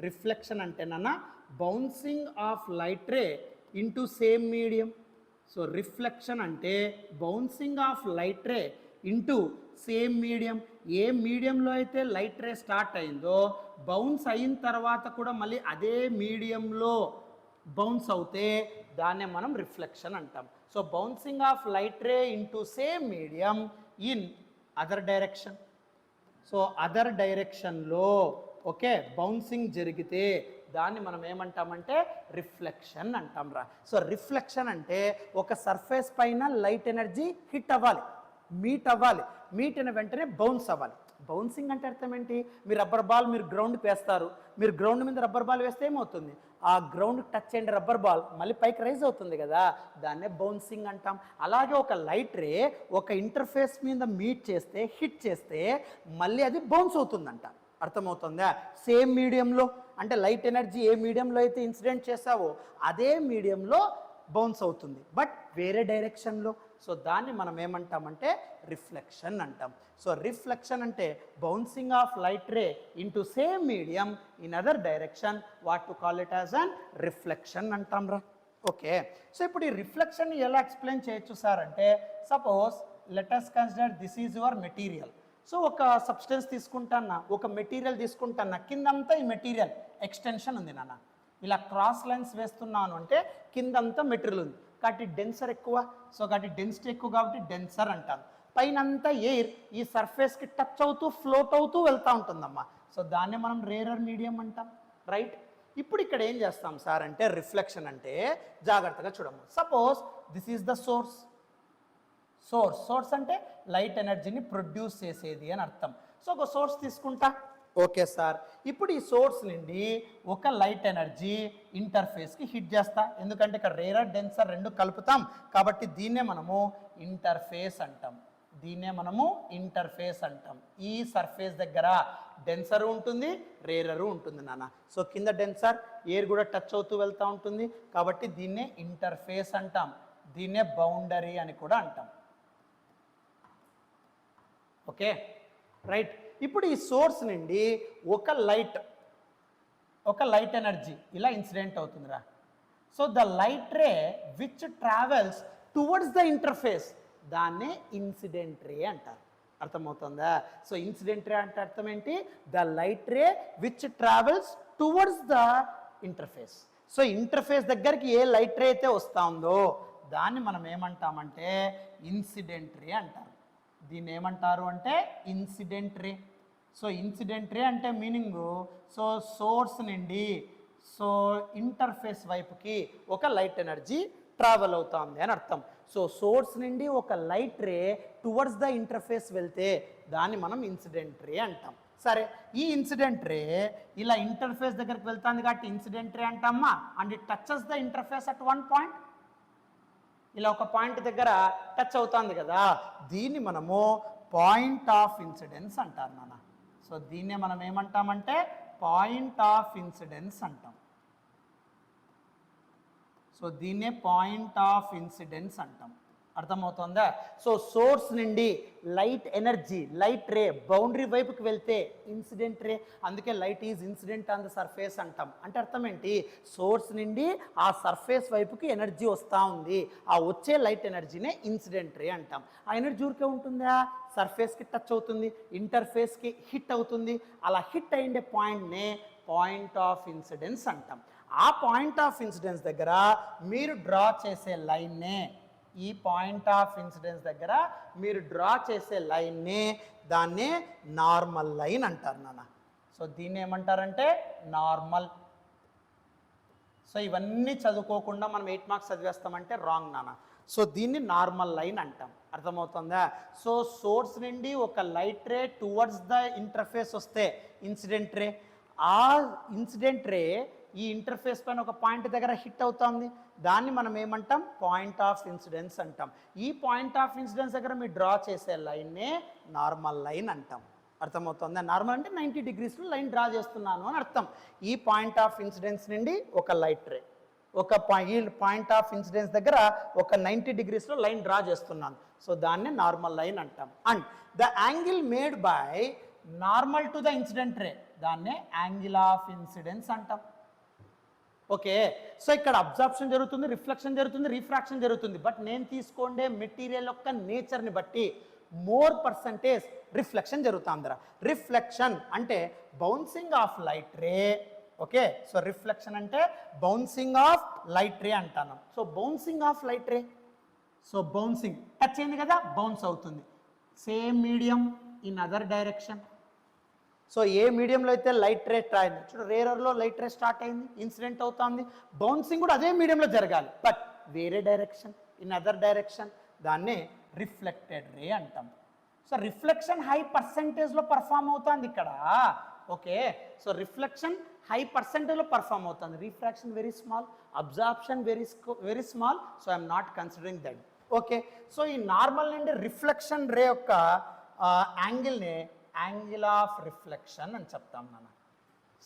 Reflection అంటే నాన్న bouncing of light ray into same medium. So reflection అంటే bouncing of light ray into same medium. ఏ మీడియంలో అయితే లైట్ రే స్టార్ట్ అయిందో బౌన్స్ అయిన తర్వాత కూడా మళ్ళీ అదే మీడియంలో బౌన్స్ అవుతే దాన్నే మనం రిఫ్లెక్షన్ అంటాం. So bouncing of light ray into same medium in other direction. So other డైరెక్షన్లో ఓకే బౌన్సింగ్ జరిగితే దాన్ని మనం ఏమంటామంటే రిఫ్లెక్షన్ అంటాం రా. సో రిఫ్లెక్షన్ అంటే ఒక సర్ఫేస్ పైన లైట్ ఎనర్జీ హిట్ అవ్వాలి, మీట్ అవ్వాలి, మీట్ అయిన వెంటనే బౌన్స్ అవ్వాలి. బౌన్సింగ్ అంటే అర్థం ఏంటి? మీరు రబ్బర్ బాల్ మీరు గ్రౌండ్కి వేస్తారు, మీరు గ్రౌండ్ మీద రబ్బర్ బాల్ వేస్తే ఏమవుతుంది? ఆ గ్రౌండ్ టచ్ అయిన రబ్బర్ బాల్ మళ్ళీ పైకి రైజ్ అవుతుంది కదా, దాన్నే బౌన్సింగ్ అంటాం. అలాగే ఒక లైట్ రే ఒక ఇంటర్ఫేస్ మీద మీట్ చేస్తే, హిట్ చేస్తే మళ్ళీ అది బౌన్స్ అవుతుందంట. అర్థమవుతుందా? సేమ్ మీడియంలో, అంటే లైట్ ఎనర్జీ ఏ మీడియంలో అయితే ఇన్సిడెంట్ చేసావో అదే మీడియంలో బౌన్స్ అవుతుంది, బట్ వేరే డైరెక్షన్లో. సో దాన్ని మనం ఏమంటామంటే రిఫ్లెక్షన్ అంటాం. సో రిఫ్లెక్షన్ అంటే bouncing of light ray into same medium in other direction, what to call it as an reflection అంటాం రా. ఓకే, సో ఇప్పుడు ఈ రిఫ్లెక్షన్ ఎలా ఎక్స్ప్లెయిన్ చేయొచ్చు సార్ అంటే, suppose let us consider this is your material. So ఒక substance తీసుకుంటానా, ఒక material తీసుకుంటానా, కిందంతా ఈ మెటీరియల్ ఎక్స్టెన్షన్ ఉంది నాన్న, ఇలా క్రాస్ లైన్స్ వేస్తున్నాను అంటే కిందంతా మెటీరియల్ ఉంది కాబట్టి డెన్సర్ ఎక్కువ, సో కాబట్టి డెన్సిటీ ఎక్కువ కాబట్టి డెన్సర్ అంటాను. పైనంతా ఎయిర్ ఈ సర్ఫేస్కి టచ్ అవుతూ ఫ్లోట్ అవుతూ వెళ్తూ ఉంటుందమ్మా, సో దాన్నే మనం రేరర్ మీడియం అంటాం, రైట్. ఇప్పుడు ఇక్కడ ఏం చేస్తాం సార్ అంటే, రిఫ్లెక్షన్ అంటే జాగ్రత్తగా చూడము. Suppose this is the source. Source అంటే లైట్ ఎనర్జీని ప్రొడ్యూస్ చేసేది అని అర్థం. సో ఒక సోర్స్ తీసుకుంటా, ఓకే సార్. ఇప్పుడు ఈ సోర్స్ నుండి ఒక లైట్ ఎనర్జీ ఇంటర్ఫేస్కి హిట్ చేస్తా, ఎందుకంటే ఇక్కడ రేరర్ డెన్సర్ రెండు కలుపుతాం కాబట్టి దీన్నే మనము ఇంటర్ఫేస్ అంటాం. ఈ సర్ఫేస్ దగ్గర డెన్సర్ ఉంటుంది, రేరరు ఉంటుంది నాన్న. సో కింద డెన్సర్ ఎయిర్ కూడా టచ్ అవుతూ వెళ్తూ ఉంటుంది కాబట్టి దీన్నే ఇంటర్ఫేస్ అంటాం, దీన్నే బౌండరీ అని కూడా అంటాం. Okay right. ఇప్పుడు ఈ సోర్స్ నుండి ఒక లైట్ ఎనర్జీ ఇలా ఇన్సిడెంట్ అవుతుందిరా. So the light ray which travels towards the interface దాన్నే ఇన్సిడెంట్ రే అంటారు. అర్థమవుతుందా? సో ఇన్సిడెంట్ రే అంటే అర్థం ఏంటి? The light ray which travels towards the interface. So interface దగ్గరికి ఏ లైట్ రే అయితే వస్తా ఉందో దాన్ని మనం ఏమంటామంటే ఇన్సిడెంట్ రే అంటారు. దీన్ని ఏమంటారు అంటే incident ray. So incident ray అంటే మీనింగు, సో సోర్స్ నుండి సో ఇంటర్ఫేస్ వైపుకి ఒక లైట్ ఎనర్జీ ట్రావెల్ అవుతుంది అని అర్థం. సో సోర్స్ నుండి ఒక light ray towards the interface వెళ్తే దాన్ని మనం ఇన్సిడెంట్ రే అంటాం. సరే, ఈ ఇన్సిడెంట్ రే ఇలా ఇంటర్ఫేస్ దగ్గరికి వెళ్తుంది కాబట్టి ఇన్సిడెంట్ రే అంటామా. And it touches the interface at one point, ఇలా ఒక పాయింట్ దగ్గర టచ్ అవుతుంది కదా, దీన్ని మనము పాయింట్ ఆఫ్ ఇన్సిడెన్స్ అంటారు నాన్న. సో దీన్నే మనం ఏమంటామంటే పాయింట్ ఆఫ్ ఇన్సిడెన్స్ అంటాం. సో దీన్నే పాయింట్ ఆఫ్ ఇన్సిడెన్స్ అంటాం. అర్థమవుతుందా? సో సోర్స్ నుండి light energy light ray boundary వైపుకి వెళ్తే ఇన్సిడెంట్ రే, అందుకే light is incident on the surface అంటాం. అంటే అర్థం ఏంటి? సోర్స్ నుండి ఆ సర్ఫేస్ వైపుకి ఎనర్జీ వస్తూ ఉంది, ఆ వచ్చే లైట్ ఎనర్జీనే ఇన్సిడెంట్ రే అంటాం. ఆ ఎనర్జీ ఊరికే ఉంటుందా? సర్ఫేస్కి టచ్ అవుతుంది, ఇంటర్ఫేస్కి హిట్ అవుతుంది, అలా హిట్ అయ్యే పాయింట్నే పాయింట్ ఆఫ్ ఇన్సిడెన్స్ అంటాం. ఆ పాయింట్ ఆఫ్ ఇన్సిడెన్స్ దగ్గర మీరు డ్రా చేసే లైన్నే, ఈ పాయింట్ ఆఫ్ ఇన్సిడెన్స్ దగ్గర మీరు డ్రా చేసే లైన్నే దాన్నే నార్మల్ లైన్ అంటారు నాన్న. సో దీన్ని ఏమంటారంటే నార్మల్. సో ఇవన్నీ చదువుకోకుండా మనం 8 మార్క్స్ చదివేస్తామంటే రాంగ్ నాన్న. సో దీన్ని నార్మల్ లైన్ అంటాం. అర్థమవుతుందా? సో సోర్స్ నుండి ఒక light ray towards the interface వస్తే ఇన్సిడెంట్ రే, ఆ ఇన్సిడెంట్ రే ఈ ఇంటర్ఫేస్ పైన ఒక పాయింట్ దగ్గర హిట్ అవుతుంది, దాన్ని మనం ఏమంటాం? పాయింట్ ఆఫ్ ఇన్సిడెన్స్ అంటాం. ఈ పాయింట్ ఆఫ్ ఇన్సిడెన్స్ దగ్గర మీరు డ్రా చేసే లైన్నే నార్మల్ లైన్ అంటాం. అర్థమవుతుందా? నార్మల్ అంటే 90 డిగ్రీస్లో లైన్ డ్రా చేస్తున్నాను అని అర్థం. ఈ పాయింట్ ఆఫ్ ఇన్సిడెన్స్ నుండి ఒక లైట్ రే ఒక పాయింట్ ఆఫ్ ఇన్సిడెన్స్ దగ్గర ఒక 90 డిగ్రీస్లో లైన్ డ్రా చేస్తున్నాను, సో దాన్నే నార్మల్ లైన్ అంటాం. And the angle made by normal to the incident ray దాన్నే యాంగిల్ ఆఫ్ ఇన్సిడెన్స్ అంటాం. ఓకే, సో ఇక్కడ అబ్జార్ప్షన్ జరుగుతుంది, రిఫ్లెక్షన్ జరుగుతుంది, రిఫ్రాక్షన్ జరుగుతుంది, బట్ నేను తీసుకోండే మెటీరియల్ యొక్క నేచర్ని బట్టి మోర్ పర్సంటేజ్ రిఫ్లెక్షన్ జరుగుతుందిరా. రిఫ్లెక్షన్ అంటే bouncing of light ray. Okay, so reflection అంటే బౌన్సింగ్ ఆఫ్ లైట్ రే అంటాను. So bouncing of light ray, so bouncing touch అయింది కదా, బౌన్స్ అవుతుంది. Same medium in other direction. So ఏ మీడియంలో అయితే లైట్ రే అయింది, చూడు రేరర్లో లైట్ రే స్టార్ట్ అయింది, ఇన్సిడెంట్ అవుతుంది, బౌన్సింగ్ కూడా అదే మీడియంలో జరగాలి, బట్ వేరే డైరెక్షన్, ఇన్ అదర్ డైరెక్షన్, దాన్నే రిఫ్లెక్టెడ్ రే అంటాం. సో రిఫ్లెక్షన్ హై పర్సెంటేజ్లో పర్ఫామ్ అవుతుంది ఇక్కడ. ఓకే, సో రిఫ్లెక్షన్ హై పర్సెంటేజ్లో పర్ఫామ్ అవుతుంది, refraction very small, absorption very small. So I'm not considering that. Okay, so ఈ నార్మల్ నుండి రిఫ్లెక్షన్ రే యొక్క యాంగిల్ని యాంగిల్ ఆఫ్ రిఫ్లెక్షన్ అని చెప్తాం నాన్న.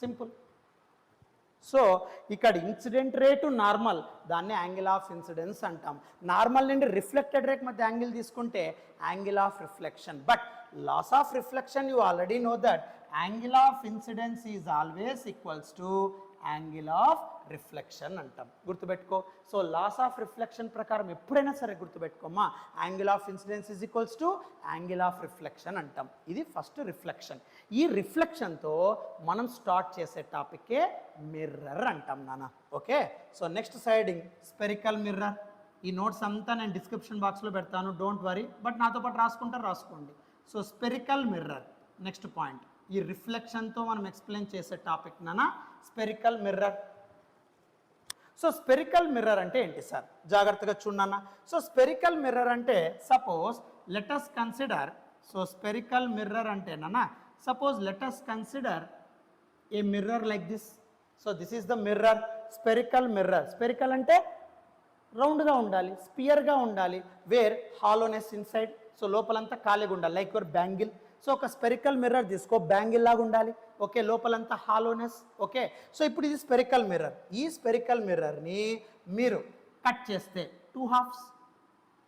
సింపుల్. సో ఇక్కడ ఇన్సిడెంట్ రే టు నార్మల్ దాన్ని యాంగిల్ ఆఫ్ ఇన్సిడెన్స్ అంటాం. నార్మల్ నుండి రిఫ్లెక్టెడ్ రేట్ మధ్య యాంగిల్ తీసుకుంటే angle of reflection. But laws of reflection you already know that angle of incidence is always equals to angle of reflection అంటాం. గుర్తుపెట్టుకో. So laws of reflection ప్రకారం ఎప్పుడైనా సరే గుర్తుపెట్టుకోమ్మా, angle of incidence is equals to angle of reflection అంటాం. ఇది first reflection. ఈ రిఫ్లెక్షన్తో మనం స్టార్ట్ చేసే టాపికే మిర్రర్ అంటాం నాన్న. Okay, so next siding spherical mirror. ఈ నోట్స్ అంతా నేను డిస్క్రిప్షన్ బాక్స్లో పెడతాను, డోంట్ వరీ. బట్ నాతో పాటు రాసుకుంటారు, రాసుకోండి. So spherical mirror next point. ఈ రిఫ్లెక్షన్తో మనం ఎక్స్ప్లెయిన్ చేసే టాపిక్ నాన్న spherical mirror. So spherical mirror అంటే ఏంటి సార్, జాగ్రత్తగా చూడన్నా. సో స్పెరికల్ మిర్రర్ అంటే suppose let us consider, so spherical mirror అంటే నాన్న suppose let us consider a mirror like this. So this is the mirror, spherical mirror. Spherical అంటే రౌండ్గా ఉండాలి, స్పియర్గా ఉండాలి, వేర్ హాలోనెస్ ఇన్సైడ్. సో లోపలంతా ఖాళీగా ఉండాలి, లైక్ యువర్ బ్యాంగిల్. సో ఒక స్పెరికల్ మిర్రర్ తీసుకో, బ్యాంగిల్ లాగా ఉండాలి. ఓకే, లోపలంతా హాలోనెస్. ఓకే, సో ఇప్పుడు ఇది స్పెరికల్ మిర్రర్. ఈ స్పెరికల్ మిర్రర్ని మీరు కట్ చేస్తే 2 halves.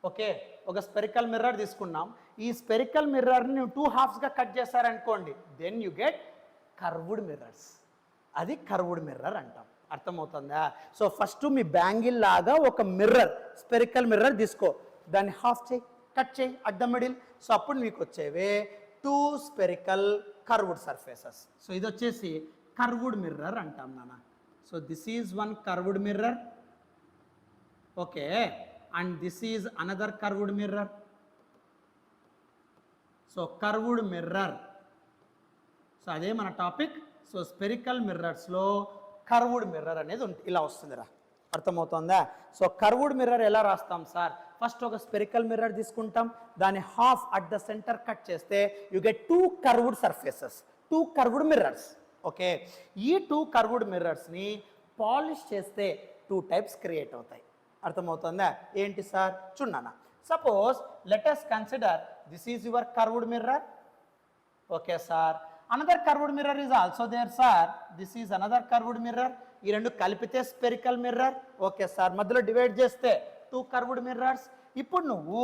ఓకే, ఒక స్పెరికల్ మిర్రర్ తీసుకున్నాం, ఈ స్పెరికల్ మిర్రర్ని 2 halvesగా కట్ చేశారనుకోండి, then you get curved mirrors. అది కర్వ్డ్ మిర్రర్ అంటాం. అర్థమవుతుందా? సో ఫస్ట్ మీ బ్యాంగిల్ లాగా ఒక మిర్రర్, స్పెరికల్ మిర్రర్ తీసుకో, దాన్ని హాఫ్ చేయి, కట్ చేయి అట్ ద మిడిల్. సో అప్పుడు మీకు వచ్చేవే 2 స్పెరికల్ కర్వ్డ్ సర్ఫేసెస్. సో ఇది వచ్చేసి కర్వ్డ్ మిర్రర్ అంటాం నాన్న. So this is one curved mirror. Okay, and this is another curved mirror. So curved mirror, so అదే మన టాపిక్. సో స్పెరికల్ మిర్రర్స్లో కర్వ్డ్ మిర్రర్ అనేది ఇలా వస్తుందిరా. అర్థమవుతుందా? సో కర్వ్డ్ మిర్రర్ ఎలా రాస్తాం సార్? ఫస్ట్ ఒక స్పెరికల్ మిర్రర్ తీసుకుంటాం, దాన్ని half at the centre cut చేస్తే you get 2 curved surfaces, 2 curved mirrors. Okay, ఈ 2 కర్వ్డ్ మిర్రర్స్ని పాలిష్ చేస్తే 2 టైప్స్ క్రియేట్ అవుతాయి. అర్థమవుతుందా? ఏంటి సార్ చూడన్నా. Suppose let us consider this is your curved mirror. Okay sir, another curved mirror is also there sir. This is another curved mirror. ఈ రెండు కలిపితే spherical mirror. Okay sir, మధ్యలో divide చేస్తే 2 curved mirrors. ఇప్పుడు నువ్వు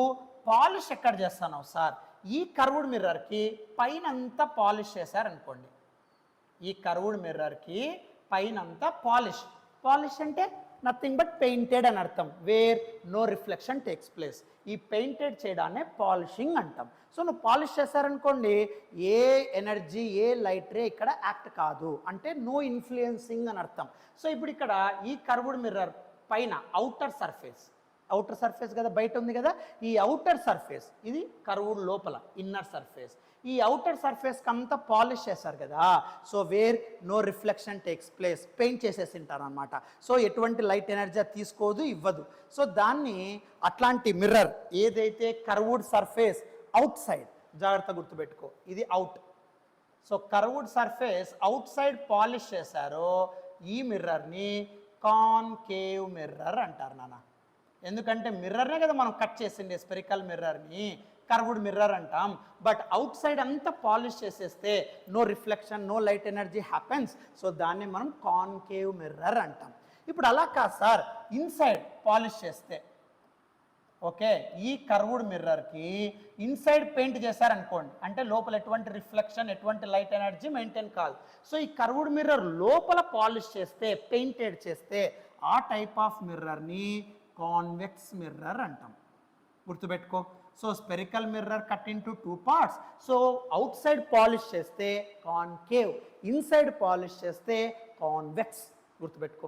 polish ఎక్కడ చేస్తావు sir? ఈ కర్వ్డ్ మిర్రర్కి పైన అంతా పాలిష్ చేశారనుకోండి, ఈ కర్వ్డ్ మిర్రర్కి పైన అంతా పాలిష్. పాలిష్ అంటే నథింగ్ బట్ పెయింటెడ్ అని అర్థం, where no reflection takes place. ఈ పెయింటెడ్ చేయడాన్నే పాలిషింగ్ అంటాం. సో నువ్వు పాలిష్ చేశారనుకోండి, a energy, A light ray ఇక్కడ యాక్ట్ కాదు, అంటే నో ఇన్ఫ్లుయెన్సింగ్ అని అర్థం. సో ఇప్పుడు ఇక్కడ ఈ కర్వ్డ్ మిర్రర్ పైన అవుటర్ సర్ఫేస్ కదా, బయట ఉంది కదా, ఈ అవుటర్ సర్ఫేస్ ఇది కర్వ్డ్ లోపల ఇన్నర్ సర్ఫేస్. ఈ అవుటర్ సర్ఫేస్కి అంతా పాలిష్ చేశారు కదా, so where no reflection takes place, paint చేసేసి ఉంటారు అనమాట. సో ఎటువంటి లైట్ ఎనర్జీ తీసుకోదు, ఇవ్వదు. సో దాన్ని అట్లాంటి మిర్రర్ ఏదైతే కర్వ్డ్ సర్ఫేస్ అవుట్ సైడ్, జాగ్రత్త గుర్తుపెట్టుకో, ఇది out. So curved surface out side polish చేశారో ఈ మిర్రర్ని కాన్కేవ్ మిర్రర్ అంటారు నాన్న. ఎందుకంటే మిర్రర్నే కదా మనం కట్ చేసిండే, స్పెరికల్ మిర్రర్ని కర్వ్డ్ మిర్రర్ అంటాం. బట్ అవుట్ సైడ్ అంతా పాలిష్ చేసేస్తే no reflection, no light energy happens. So దాన్ని మనం కాన్కేవ్ మిర్రర్ అంటాం. ఇప్పుడు అలా కాదు సార్, ఇన్సైడ్ పాలిష్ చేస్తే, ఓకే, ఈ కర్వ్డ్ మిర్రర్కి ఇన్సైడ్ పెయింట్ చేశారనుకోండి, అంటే లోపల ఎటువంటి రిఫ్లెక్షన్, ఎటువంటి లైట్ ఎనర్జీ మెయింటైన్ కాదు. సో ఈ కర్వ్డ్ మిర్రర్ లోపల పాలిష్ చేస్తే, పెయింటెడ్ చేస్తే, ఆ టైప్ ఆఫ్ మిర్రర్ని కాన్వెక్స్ మిర్రర్ అంటాం. గుర్తుపెట్టుకో. So spherical mirror cut into 2 parts. So outside polish చేస్తే కాన్కేవ్, ఇన్సైడ్ పాలిష్ చేస్తే కాన్వెక్స్. గుర్తుపెట్టుకో.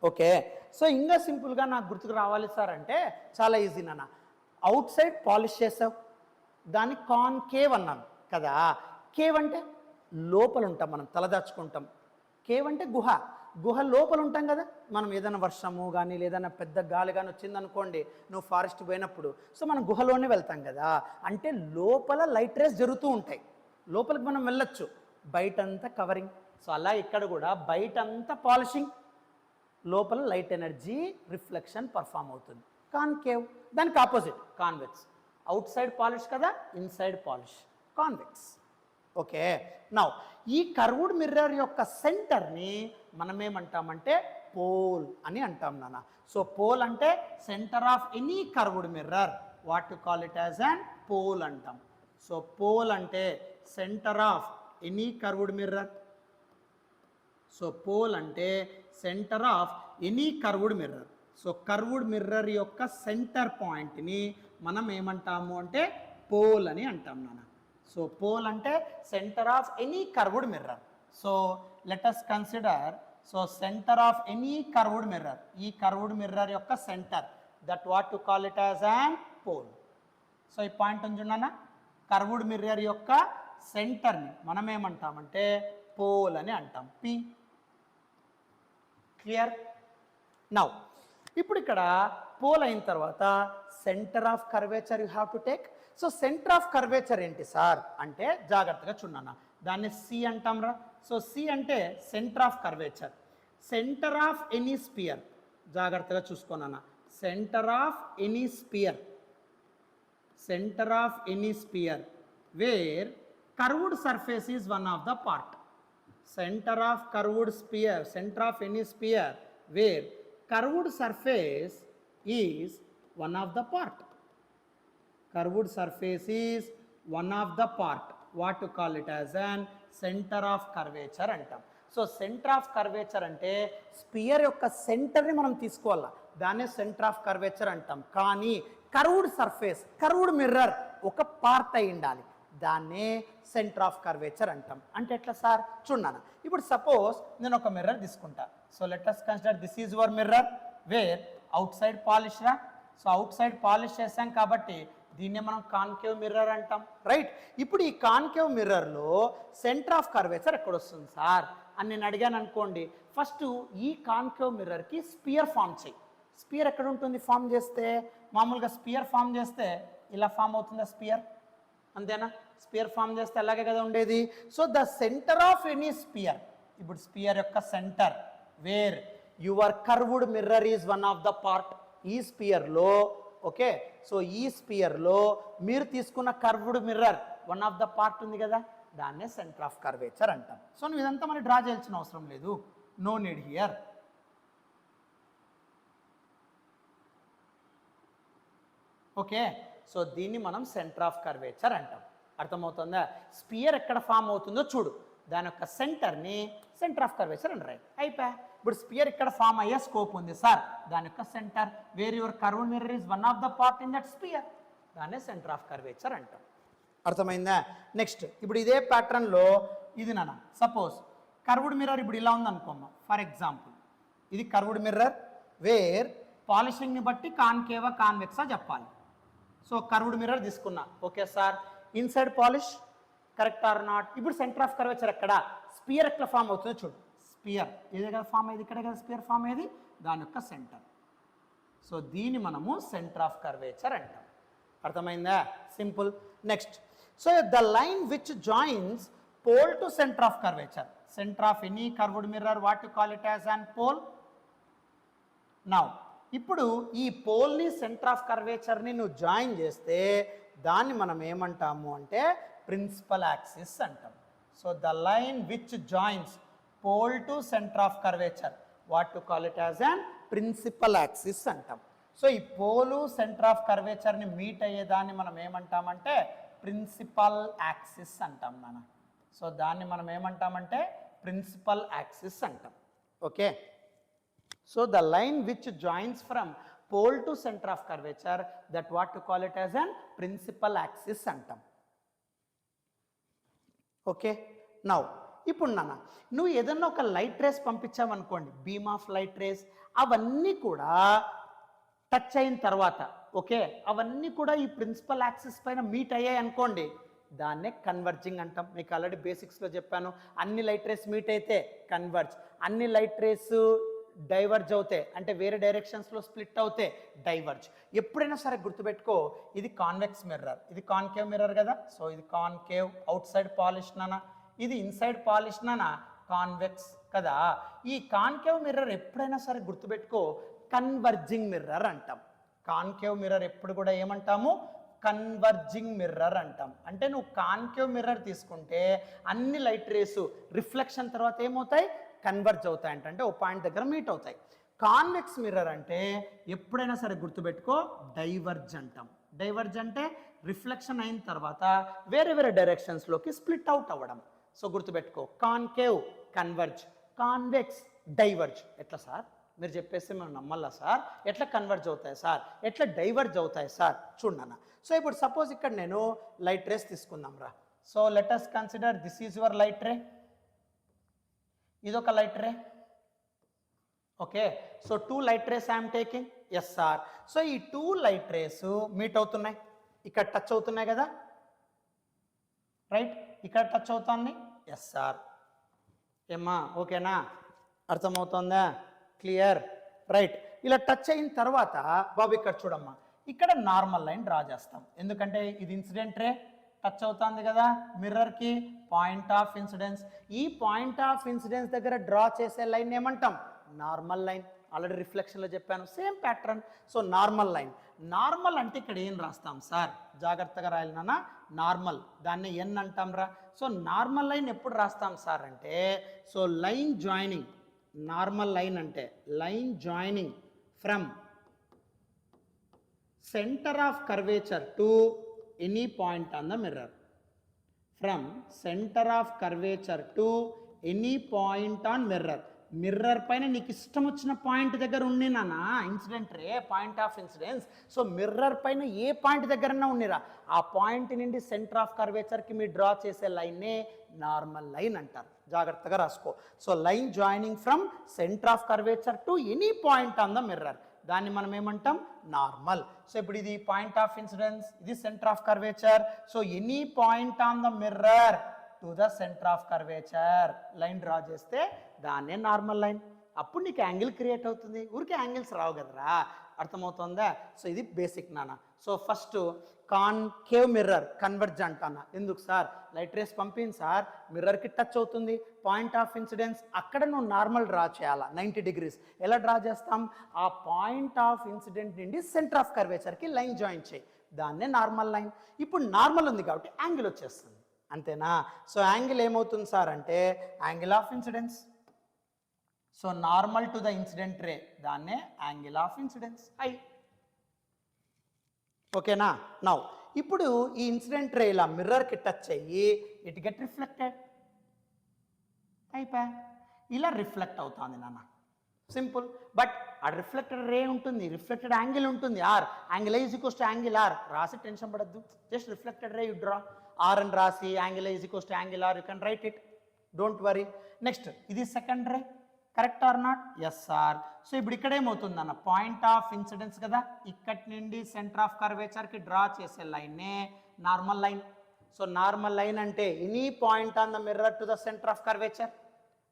ఓకే, సో ఇంకా సింపుల్గా నాకు గుర్తుకు రావాలి సార్ అంటే చాలా ఈజీ నాన్న. అవుట్ సైడ్ పాలిష్ చేసావు, దాన్ని కాన్కేవ్ అన్నాను కదా. కేవ్ అంటే లోపల ఉంటాం, మనం తలదాచుకుంటాం. కేవ్ అంటే గుహ, గుహ లోపల ఉంటాం కదా, మనం ఏదైనా వర్షము కానీ లేదన్నా పెద్ద గాలి కానీ వచ్చిందనుకోండి, నువ్వు ఫారెస్ట్ పోయినప్పుడు, సో మనం గుహలోనే వెళ్తాం కదా, అంటే లోపల లైట్ రేస్ జరుగుతూ ఉంటాయి, లోపలికి మనం వెళ్ళొచ్చు, బయటంతా కవరింగ్. సో అలా ఇక్కడ కూడా బయటంతా పాలిషింగ్, లోపల లైట్ ఎనర్జీ రిఫ్లెక్షన్ పర్ఫామ్ అవుతుంది. కాన్కేవ్ దానికి opposite convex, outside polish కదా, inside polish, convex. Okay, now ఈ కర్వ్డ్ మిర్రర్ యొక్క సెంటర్ని మనం ఏమంటామంటే పోల్ అని అంటాం నాన్న. సో పోల్ అంటే centre of any curved mirror, what to call it as an pole అంటాం. సో పోల్ అంటే centre of any curved mirror. So pole అంటే centre of any curved mirror. So curved mirror యొక్క centre పాయింట్ని మనం ఏమంటాము అంటే pole అని అంటాం నాన్న. సో పోల్ అంటే centre of any curved mirror. So let us consider, so centre of any curved mirror, ఈ కర్వ్డ్ మిర్రర్ యొక్క centre, that what to call it as an pole. So ఈ పాయింట్ ఉంచున్నానా, curved mirror యొక్క సెంటర్ని మనం ఏమంటామంటే pole అని అంటాం. P clear? నౌ ఇప్పుడు ఇక్కడ పోల్ అయిన తర్వాత centre of curvature you have to take. So centre of curvature ఏంటి సార్ అంటే జాగ్రత్తగా చూడన్నా, దాన్ని సి అంటాం రా. సో సి అంటే centre of curvature, centre of any sphere, జాగ్రత్తగా చూసుకోనన్నా, centre of any sphere, centre of any sphere where curved surface is one of the part. Center of curved sphere, center of any sphere where curved surface is one of the part. Curved surface is one of the part. What to call it as an center of curvature అంటాం. So centre of curvature అంటే spear యొక్క సెంటర్ని మనం తీసుకోవాలా, దాన్నే centre of curvature అంటాం. కానీ curved surface, curved mirror ఒక పార్ట్ అయి ఉండాలి, దాన్నే సెంటర్ ఆఫ్ కర్వేచర్ అంటాం. అంటే ఎట్లా సార్ చూడన్నా, ఇప్పుడు సపోజ్ నేను ఒక మిర్రర్ తీసుకుంటా. So let us consider this is your mirror where outside polish రా. సో అవుట్ సైడ్ పాలిష్ చేసాం కాబట్టి దీన్నే మనం కాన్కేవ్ మిర్రర్ అంటాం, రైట్? ఇప్పుడు ఈ కాన్కేవ్ మిర్రర్లో సెంటర్ ఆఫ్ కర్వేచర్ ఎక్కడ వస్తుంది సార్ అని నేను అడిగాను అనుకోండి, ఫస్ట్ ఈ కాన్కేవ్ మిర్రర్కి స్పియర్ ఫామ్ చేయి. స్పియర్ ఎక్కడ ఉంటుంది ఫామ్ చేస్తే? మామూలుగా స్పియర్ ఫామ్ చేస్తే ఇలా ఫామ్ అవుతుందా స్పియర్, అంతేనా? స్పియర్ ఫామ్ చేస్తే అలాగే కదా ఉండేది. So the centre of any sphere, ఇప్పుడు స్పియర్ యొక్క centre where your curved mirror is one of the part, ఈ స్పియర్లో, ఓకే, సో ఈ స్పియర్లో మీరు తీసుకున్న curved mirror one of the part ఉంది కదా, దాన్నే సెంటర్ ఆఫ్ కర్వేచర్ అంటాం. సో నువ్వు ఇదంతా మనం డ్రా చేయాల్సిన అవసరం లేదు, no need here. Okay, so దీన్ని మనం సెంటర్ ఆఫ్ కర్వేచర్ అంటాం. అర్థమవుతుందా? స్పియర్ ఎక్కడ ఫామ్ అవుతుందో చూడు, దాని యొక్క సెంటర్ని సెంటర్ ఆఫ్ కర్వేచర్ అని రైట్ అయిపోయా. ఇప్పుడు స్పియర్ ఇక్కడ ఫామ్ అయ్యే స్కోప్ ఉంది సార్, దాని యొక్క centre where your curved mirror is one of the part in that sphere, దాన్నే సెంటర్ ఆఫ్ కర్వేచర్ అంటాం. అర్థమైందా? నెక్స్ట్ ఇప్పుడు ఇదే ప్యాటర్న్లో ఇది నాన్న, సపోజ్ కర్వ్డ్ మిర్రర్ ఇప్పుడు ఇలా ఉందనుకోమ్మా, ఫర్ ఎగ్జాంపుల్ ఇది కర్వ్డ్ మిర్రర్ వేర్ పాలిషింగ్ని బట్టి కాన్కేవా కాన్వెక్సా చెప్పాలి. సో కర్వ్డ్ మిర్రర్ తీసుకున్నా, okay sir, inside polish correct or not? ఇప్పుడు సెంటర్ ఆఫ్ కర్వేచర్ ఎక్కడ, స్పియర్ ఎట్లా ఫామ్ అవుతుందో చూడు, స్పియర్ ఇదే కదా ఫామ్ అయ్యేది, ఇక్కడే కదా స్పియర్ ఫామ్ అయ్యేది, దాని యొక్క సెంటర్. సో దీన్ని మనము సెంటర్ ఆఫ్ కర్వేచర్ అంటాం. అర్థమైందా? Simple. Next, so the line which joins pole to centre of curvature, centre of any curved mirror, what to call it as an pole. Now ఇప్పుడు ఈ పోల్ని centre of కర్వేచర్ని నువ్వు join చేస్తే దాన్ని మనం ఏమంటాము అంటే ప్రిన్సిపల్ యాక్సిస్ అంటాం. So the line which joins pole to centre of curvature, what to call it as an principal axis అంటాం. సో ఈ పోలు సెంటర్ ఆఫ్ కర్వేచర్ని మీట్ అయ్యేదాన్ని మనం ఏమంటామంటే ప్రిన్సిపల్ యాక్సిస్ అంటాం నాన్న. సో దాన్ని మనం ఏమంటామంటే ప్రిన్సిపల్ యాక్సిస్ అంటాం. Okay, so the line which joins from pole to center of curvature, that what to call it as an principal axis అంటాం. ఓకే, నౌ ఇప్పుడు నాన్న నువ్వు ఏదన్నా ఒక లైట్ రేస్ పంపించావనుకోండి, బీమ్ ఆఫ్ లైట్ రేస్, అవన్నీ కూడా టచ్ అయిన తర్వాత, ఓకే, అవన్నీ కూడా ఈ ప్రిన్సిపల్ యాక్సిస్ పైన మీట్ అయ్యాయి అనుకోండి, దాన్నే కన్వర్జింగ్ అంటాం. మీకు ఆల్రెడీ బేసిక్స్లో చెప్పాను, అన్ని లైట్ రేస్ మీట్ అయితే కన్వర్జ్, అన్ని లైట్ రేస్ డైవర్జ్ అవుతాయి, అంటే వేరే డైరెక్షన్స్లో స్ప్లిట్ అవుతే డైవర్జ్. ఎప్పుడైనా సరే గుర్తుపెట్టుకో, ఇది కాన్వెక్స్ మిర్రర్, ఇది కాన్కేవ్ మిర్రర్ కదా. సో ఇది కాన్కేవ్ అవుట్ సైడ్ పాలిష్ నానా, ఇది ఇన్సైడ్ పాలిష్ నానా, కాన్వెక్స్ కదా. ఈ కాన్కేవ్ మిర్రర్ ఎప్పుడైనా సరే గుర్తుపెట్టుకో కన్వర్జింగ్ మిర్రర్ అంటాం. కాన్కేవ్ మిర్రర్ ఎప్పుడు కూడా ఏమంటాము, కన్వర్జింగ్ మిర్రర్ అంటాం. అంటే నువ్వు కాన్కేవ్ మిర్రర్ తీసుకుంటే అన్ని లైట్ రేసు రిఫ్లెక్షన్ తర్వాత ఏమవుతాయి, కన్వర్జ్ అవుతాయి, అంటే ఓ పాయింట్ దగ్గర మీట్ అవుతాయి. కాన్వెక్స్ మిర్రర్ అంటే ఎప్పుడైనా సరే గుర్తుపెట్టుకో డైవర్జ్ అంటాం. డైవర్జ్ అంటే రిఫ్లెక్షన్ అయిన తర్వాత వేరే వేరే డైరెక్షన్స్లోకి స్ప్లిట్ అవుట్ అవ్వడం. సో గుర్తుపెట్టుకో కాన్కేవ్ కన్వర్జ్, కాన్వెక్స్ డైవర్జ్. ఎట్లా సార్ మీరు చెప్పేస్తే మేము నమ్మల్లా సార్, ఎట్లా కన్వర్జ్ అవుతాయి సార్, ఎట్లా డైవర్జ్ అవుతాయి సార్, చూడన్నా. సో ఇప్పుడు సపోజ్ ఇక్కడ నేను లైట్ రేస్ తీసుకుందాం రా. So let us consider this is your light ray, ఇదొక light ray. Okay, so 2 light rays I'm taking. Yes sir. So ఈ 2 లైట్ రేస్ మీట్ అవుతున్నాయి, ఇక్కడ టచ్ అవుతున్నాయి కదా, రైట్, ఇక్కడ టచ్ అవుతుంది. Yes sir. ఏమ్మా ఓకేనా, అర్థమవుతుందా, క్లియర్, రైట్. ఇలా టచ్ అయిన తర్వాత బాబు ఇక్కడ చూడమ్మా, ఇక్కడ నార్మల్ లైన్ డ్రా చేస్తాం, ఎందుకంటే ఇది ఇన్సిడెంట్ రే టచ్ అవుతుంది కదా మిర్రర్కి, పాయింట్ ఆఫ్ ఇన్సిడెన్స్. ఈ పాయింట్ ఆఫ్ ఇన్సిడెన్స్ దగ్గర డ్రా చేసే లైన్ ఏమంటాం, నార్మల్ లైన్. ఆల్రెడీ రిఫ్లెక్షన్లో చెప్పాను, same pattern. So normal line. Normal అంటే ఇక్కడ ఏం రాస్తాం సార్, జాగ్రత్తగా రాయాలి నాన్న, నార్మల్, దాన్ని ఎన్ అంటాం రా. సో నార్మల్ లైన్ ఎప్పుడు రాస్తాం సార్ అంటే, so line joining, normal line అంటే line joining from centre of curvature to any point on the mirror. From centre of curvature to any point on mirror. Mirror పైన నీకు ఇష్టం వచ్చిన point దగ్గర ఉండి నాన్న, incident ray point of incidence. So mirror పైన ఏ పాయింట్ దగ్గరన్నా ఉన్నిరా, ఆ పాయింట్ నుండి సెంటర్ ఆఫ్ కర్వేచర్కి మీరు డ్రా చేసే లైన్నే నార్మల్ లైన్ అంటారు. జాగ్రత్తగా రాసుకో. So line joining from centre of curvature to any point on the mirror, దాన్ని మనం ఏమంటాం, నార్మల్. సో ఇప్పుడు ఇది పాయింట్ ఆఫ్ ఇన్సిడెన్స్, ఇది centre of curvature. So any point on the mirror to the centre of curvature line draw చేస్తే దాన్నే normal line. అప్పుడు నీకు యాంగిల్ క్రియేట్ అవుతుంది, ఊరికే యాంగిల్స్ రావు కదరా, అర్థమవుతుందా. సో ఇది బేసిక్ నాన్న. So first concave mirror converge అంటానా, ఎందుకు సార్, లైట్ రేస్ పంపింది సార్, మిర్రర్కి టచ్ అవుతుంది, పాయింట్ ఆఫ్ ఇన్సిడెన్స్, అక్కడ నువ్వు నార్మల్ డ్రా చేయాలా 90 degrees. ఎలా డ్రా చేస్తాం, ఆ పాయింట్ ఆఫ్ ఇన్సిడెంట్ నుండి సెంటర్ ఆఫ్ కర్వేచర్కి లైన్ జాయిన్ చేయి, దాన్నే నార్మల్ లైన్. ఇప్పుడు నార్మల్ ఉంది కాబట్టి యాంగిల్ వచ్చేస్తుంది, అంతేనా. సో యాంగిల్ ఏమవుతుంది సార్ అంటే angle of incidence. So normal to the incident ray, దాన్నే యాంగిల్ ఆఫ్ ఇన్సిడెన్స్ ఐ. ఓకేనా. నౌ ఇప్పుడు ఈ ఇన్సిడెంట్ రే ఇలా మిర్రర్కి టచ్ అయ్యి ఇట్ గెట్ రిఫ్లెక్టెడ్, అయిపోయా, ఇలా రిఫ్లెక్ట్ అవుతుంది నాన్న, సింపుల్. బట్ ఆ రిఫ్లెక్టెడ్ రే ఉంటుంది, రిఫ్లెక్టెడ్ యాంగిల్ ఉంటుంది, R angle is equals to angle R, రాసి టెన్షన్ పడద్దు, just reflected ray you draw, R అని రాసి angle is equals to angle R, you can write it, don't worry. Next ఇది second ray, correct or not, yes sir. So ఇప్పుడు ఇక్కడ ఏమవుతుంది అన్న, point of incidence కదా, ఇక్కడి నుండి సెంటర్ ఆఫ్ కర్వేచర్కి డ్రా చేసే లైన్నే normal line. So normal line అంటే any point on the mirror to the centre of curvature,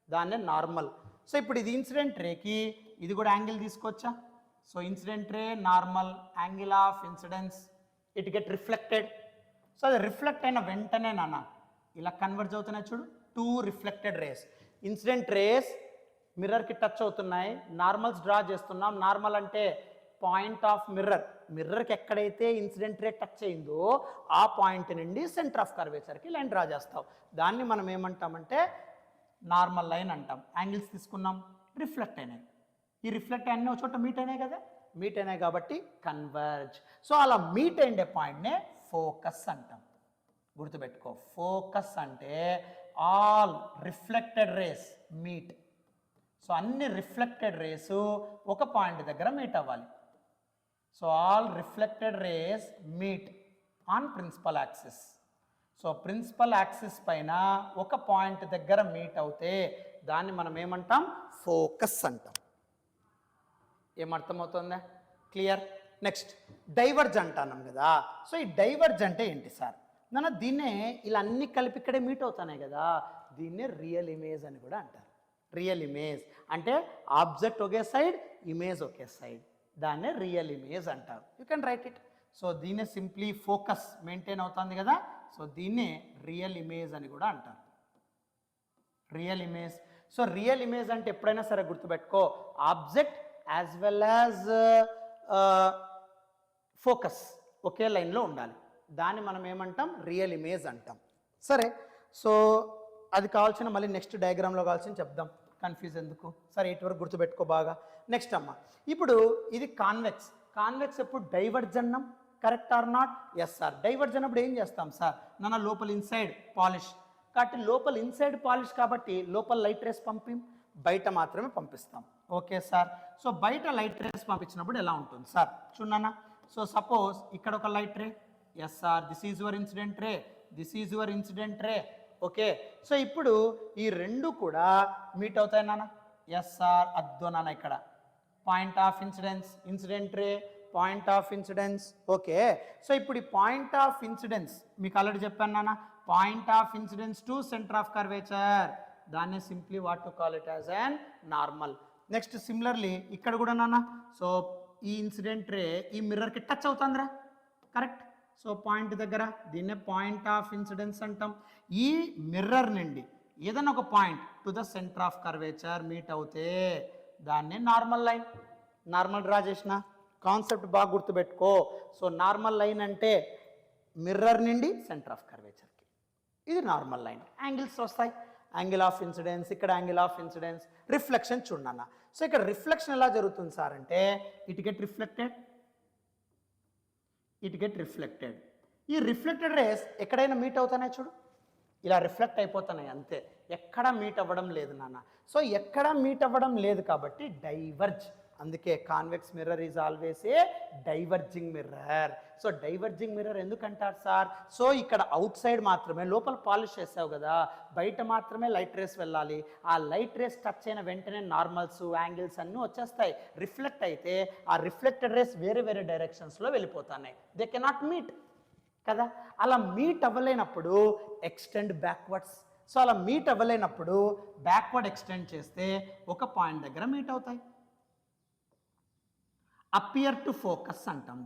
దాన్నే నార్మల్. సో ఇప్పుడు ఇది ఇన్సిడెంట్ రేకి ఇది కూడా యాంగిల్ తీసుకోవచ్చా. So incident ray normal, angle of incidence, it get reflected. So అది రిఫ్లెక్ట్ అయిన వెంటనే నాన్న ఇలా కన్వర్జ్ అవుతున్నాయి చూడు, 2 రిఫ్లెక్టెడ్ రేస్. ఇన్సిడెంట్ రేస్ మిర్రర్కి టచ్ అవుతున్నాయి, నార్మల్స్ డ్రా చేస్తున్నాం. నార్మల్ అంటే పాయింట్ ఆఫ్ మిర్రర్, మిర్రర్కి ఎక్కడైతే ఇన్సిడెంట్ రే టచ్ అయిందో ఆ పాయింట్ నుండి సెంటర్ ఆఫ్ కర్వేచర్కి లైన్ డ్రా చేస్తావు, దాన్ని మనం ఏమంటామంటే నార్మల్ లైన్ అంటాం. యాంగిల్స్ తీసుకున్నాం, రిఫ్లెక్ట్ అయినాయి, ఈ రిఫ్లెక్ట్ అయిన ఒక చోట మీట్ అయినాయి కదా, మీట్ అయినాయి కాబట్టి కన్వర్జ్. సో అలా మీట్ అయ్యే పాయింట్నే ఫోకస్ అంటాం, గుర్తుపెట్టుకో. ఫోకస్ అంటే all reflected rays meet. So అన్ని రిఫ్లెక్టెడ్ రేసు ఒక పాయింట్ దగ్గర మీట్ అవ్వాలి. So all reflected rays meet on principal axis. So principal axis పైన ఒక పాయింట్ దగ్గర మీట్ అవుతే దాన్ని మనం ఏమంటాం, ఫోకస్ అంటాం. ఏమర్థమవుతుందా, క్లియర్. నెక్స్ట్ డైవర్జ్ అంటున్నాం కదా. సో ఈ డైవర్జ్ అంటే ఏంటి సార్, నన్ను దీన్నే ఇలా అన్ని కలిపి ఇక్కడే మీట్ అవుతున్నాయి కదా, దీన్నే రియల్ ఇమేజ్ అని కూడా అంటారు. రియల్ ఇమేజ్ అంటే ఆబ్జెక్ట్ ఒకే సైడ్, ఇమేజ్ ఒకే సైడ్, దాన్నే రియల్ ఇమేజ్ అంటారు. You can write it. So దీన్నే సింప్లీ ఫోకస్ మెయింటైన్ అవుతుంది కదా, సో దీన్నే రియల్ ఇమేజ్ అని కూడా అంటారు. Real image. So real image అంటే ఎప్పుడైనా సరే గుర్తుపెట్టుకో, object as well as focus ఒకే లైన్లో ఉండాలి. దాన్ని మనం ఏమంటాం, రియల్ ఇమేజ్ అంటాం. సరే, సో అది కావాల్సిన మళ్ళీ నెక్స్ట్ డయాగ్రామ్లో కావాల్సిన చెప్దాం, కన్ఫ్యూజ్ ఎందుకు. సరే, ఇటువరకు గుర్తుపెట్టుకో బాగా. నెక్స్ట్ అమ్మ, ఇప్పుడు ఇది కాన్వెక్స్. కాన్వెక్స్ ఎప్పుడు డైవర్జ్ అన్నాం, correct or not? Yes sir. Diverge అన్నప్పుడు ఏం చేస్తాం సార్, నాన్న లోపల ఇన్సైడ్ పాలిష్, కాబట్టి లోపల ఇన్సైడ్ పాలిష్ కాబట్టి లోపల లైట్ రేస్ పంపిం, బయట మాత్రమే పంపిస్తాం. Okay sir. సో బయట లైట్ రేస్ పంపించినప్పుడు ఎలా ఉంటుంది సార్ చూడన్నా. సో సపోజ్ ఇక్కడ ఒక light ray, yes sir, this is your incident ray, this is your incident ray. Okay, so ఇప్పుడు ఈ రెండు కూడా మీట్ అవుతాయి నాన్న. ఎస్ సార్, అద్దో నాన్న ఇక్కడ point of incidence, incident ray, point of incidence. Okay, so ఇప్పుడు ఈ పాయింట్ ఆఫ్ ఇన్సిడెన్స్ మీకు ఆల్రెడీ చెప్పాను నాన్న, point of incidence to centre of curvature, దాన్ని simply what to call it as an normal. Next similarly ఇక్కడ కూడా నాన్న, so ఈ ఇన్సిడెంట్ రే ఈ మిర్రర్కి టచ్ అవుతుందిరా, కరెక్ట్. సో పాయింట్ దగ్గర దీన్నే పాయింట్ ఆఫ్ ఇన్సిడెన్స్ అంటాం. ఈ మిర్రర్ నుండి ఏదైనా ఒక point to the centre of curvature meet అవుతే దాన్నే నార్మల్ లైన్. నార్మల్ డ్రా చేసిన కాన్సెప్ట్ బాగా గుర్తుపెట్టుకో. సో నార్మల్ లైన్ అంటే మిర్రర్ నుండి సెంటర్ ఆఫ్ కర్వేచర్కి, ఇది నార్మల్ లైన్. యాంగిల్స్ వస్తాయి, యాంగిల్ ఆఫ్ ఇన్సిడెన్స్, ఇక్కడ యాంగిల్ ఆఫ్ ఇన్సిడెన్స్, రిఫ్లెక్షన్ చూడన్న. సో ఇక్కడ రిఫ్లెక్షన్ ఎలా జరుగుతుంది సార్ అంటే, it get reflected, it get reflected. ఈ రిఫ్లెక్టెడ్ రేస్ ఎక్కడైనా మీట్ అవుతున్నాయి చూడు, ఇలా రిఫ్లెక్ట్ అయిపోతున్నాయి అంతే, ఎక్కడ మీట్ అవ్వడం లేదు నాన్న. సో ఎక్కడ మీట్ అవ్వడం లేదు కాబట్టి డైవర్జ్. అందుకే convex mirror is always a diverging mirror. So diverging mirror ఎందుకంటారు సార్, సో ఇక్కడ అవుట్ సైడ్ మాత్రమే లోపల పాలిష్ చేసావు కదా, బయట మాత్రమే లైట్ రేస్ వెళ్ళాలి. ఆ లైట్ రేస్ టచ్ అయిన వెంటనే నార్మల్స్, యాంగిల్స్ అన్నీ వచ్చేస్తాయి. రిఫ్లెక్ట్ అయితే ఆ రిఫ్లెక్టెడ్ రేస్ వేరే వేరే డైరెక్షన్స్లో వెళ్ళిపోతున్నాయి, దే కెనాట్ మీట్ కదా. అలా మీట్ అవ్వలేనప్పుడు ఎక్స్టెండ్ బ్యాక్వర్డ్స్. సో అలా మీట్ అవ్వలేనప్పుడు బ్యాక్వర్డ్ ఎక్స్టెండ్ చేస్తే ఒక పాయింట్ దగ్గర మీట్ అవుతాయి. అపియర్ టు ఫోకస్ అంటాం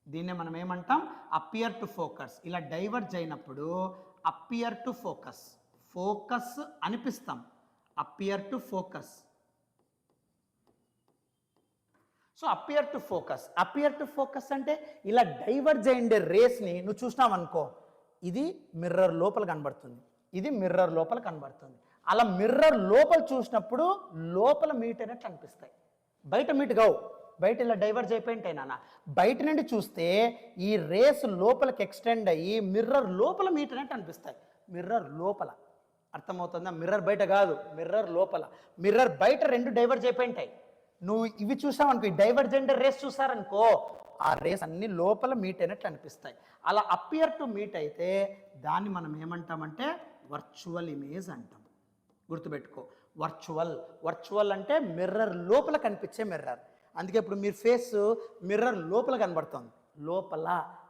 దీన్నే మనం ఏమంటాం, అపియర్ టు ఫోకస్. ఇలా డైవర్జ్ అయినప్పుడు అపియర్ టు ఫోకస్, ఫోకస్ అనిపిస్తాం, appear to focus. So appear to focus, appear to focus అంటే ఇలా డైవర్జ్ అయ్యే రేస్ని నువ్వు చూసినావు అనుకో, ఇది మిర్రర్ లోపల కనబడుతుంది, ఇది మిర్రర్ లోపల కనబడుతుంది. అలా మిర్రర్ లోపల చూసినప్పుడు లోపల మీట్ అయినట్లు అనిపిస్తాయి, బయట మీట్ కావు. బయట ఇలా డైవర్జ్ అయిపోయింటాయి నాన్న. బయట నుండి చూస్తే ఈ రేస్ లోపలికి ఎక్స్టెండ్ అయ్యి మిర్రర్ లోపల మీట్ అయినట్టు అనిపిస్తాయి. మిర్రర్ లోపల, అర్థమవుతుందా? మిర్రర్ బయట కాదు, మిర్రర్ లోపల. మిర్రర్ బయట రెండు డైవర్జ్ అయిపోయింటాయి. నువ్వు ఇవి చూసావనుకో, ఈ డైవర్జెంట్ రేస్ చూసారనుకో, ఆ రేస్ అన్ని లోపల మీట్ అయినట్లు అనిపిస్తాయి. అలా అపియర్ టు మీట్ అయితే దాన్ని మనం ఏమంటామంటే వర్చువల్ ఇమేజ్ అంటాం. గుర్తుపెట్టుకో, వర్చువల్. వర్చువల్ అంటే మిర్రర్ లోపల కనిపించే మిర్రర్. అందుకే ఇప్పుడు మీరు ఫేస్ మిర్రర్ లోపల కనబడుతుంది, లోపల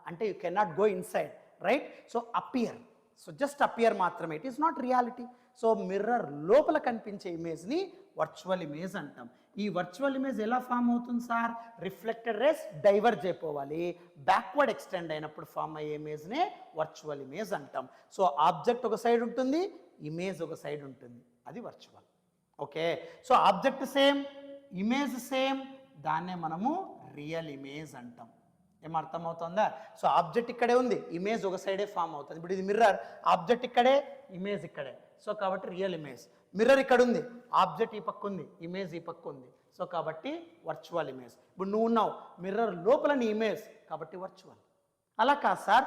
అంటే you cannot go inside, right? So appear, so just appear మాత్రమే, it is not reality. So mirror లోపల కనిపించే ఇమేజ్ని వర్చువల్ ఇమేజ్ అంటాం. ఈ వర్చువల్ ఇమేజ్ ఎలా ఫామ్ అవుతుంది సార్? రిఫ్లెక్టెడ్ రేస్ డైవర్జ్ అయిపోవాలి, బ్యాక్వర్డ్ ఎక్స్టెండ్ అయినప్పుడు ఫామ్ అయ్యే ఇమేజ్నే వర్చువల్ ఇమేజ్ అంటాం. సో ఆబ్జెక్ట్ ఒక సైడ్ ఉంటుంది, ఇమేజ్ ఒక సైడ్ ఉంటుంది, అది virtual. Okay, so object same, image same, దాన్నే మనము రియల్ ఇమేజ్ అంటాం. ఏమర్థమవుతుందా? సో ఆబ్జెక్ట్ ఇక్కడే ఉంది, ఇమేజ్ ఒక సైడే ఫామ్ అవుతుంది. ఇప్పుడు ఇది మిర్రర్, ఆబ్జెక్ట్ ఇక్కడే, ఇమేజ్ ఇక్కడే. సో కాబట్టి రియల్ ఇమేజ్. మిర్రర్ ఇక్కడ ఉంది, ఆబ్జెక్ట్ ఈ పక్క ఉంది, ఇమేజ్ ఈ పక్క ఉంది. సో కాబట్టి వర్చువల్ ఇమేజ్. ఇప్పుడు నువ్వు ఉన్నావు మిర్రర్ లోపల నీ ఇమేజ్, కాబట్టి వర్చువల్. అలా కాదు సార్,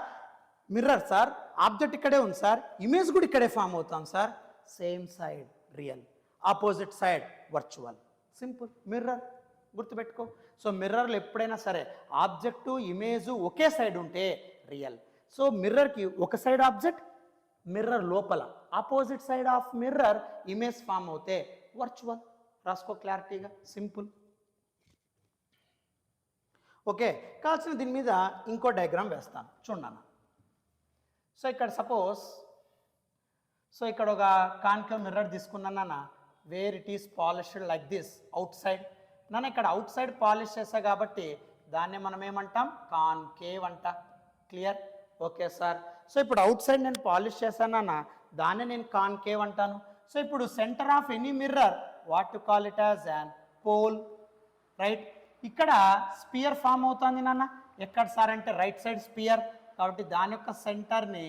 మిర్రర్ సార్, ఆబ్జెక్ట్ ఇక్కడే ఉంది సార్, ఇమేజ్ కూడా ఇక్కడే ఫామ్ అవుతాం sir, same side real, opposite side virtual. Simple. Mirror గుర్తుపెట్టుకో. సో మిర్రర్లో ఎప్పుడైనా సరే ఆబ్జెక్టు ఇమేజు ఒకే సైడ్ ఉంటే రియల్. సో మిర్రర్కి ఒక సైడ్ ఆబ్జెక్ట్, మిర్రర్ లోపల opposite side of mirror image form అవుతే వర్చువల్. రాసుకో క్లారిటీగా, సింపుల్. ఓకే, కావాల్సిన దీని మీద ఇంకో డయాగ్రామ్ వేస్తాను చూడన్నా. సో ఇక్కడ సపోజ్, సో ఇక్కడ ఒక కాన్కేవ్ మిర్రర్ తీసుకున్నానా, where it is polished like this outside. నన్ను ఇక్కడ అవుట్ సైడ్ పాలిష్ చేసా కాబట్టి దాన్ని మనం ఏమంటాం, కాన్కేవ్ అంట. క్లియర్? Okay sir. సో ఇప్పుడు అవుట్ సైడ్ నేను పాలిష్ చేశానన్న దాన్ని నేను కాన్కేవ్ అంటాను. సో ఇప్పుడు centre of any mirror what to call it as an pole, right? ఇక్కడ స్పియర్ ఫామ్ అవుతుంది నాన్న. ఎక్కడ సార్ అంటే రైట్ సైడ్ స్పియర్, కాబట్టి దాని యొక్క సెంటర్ని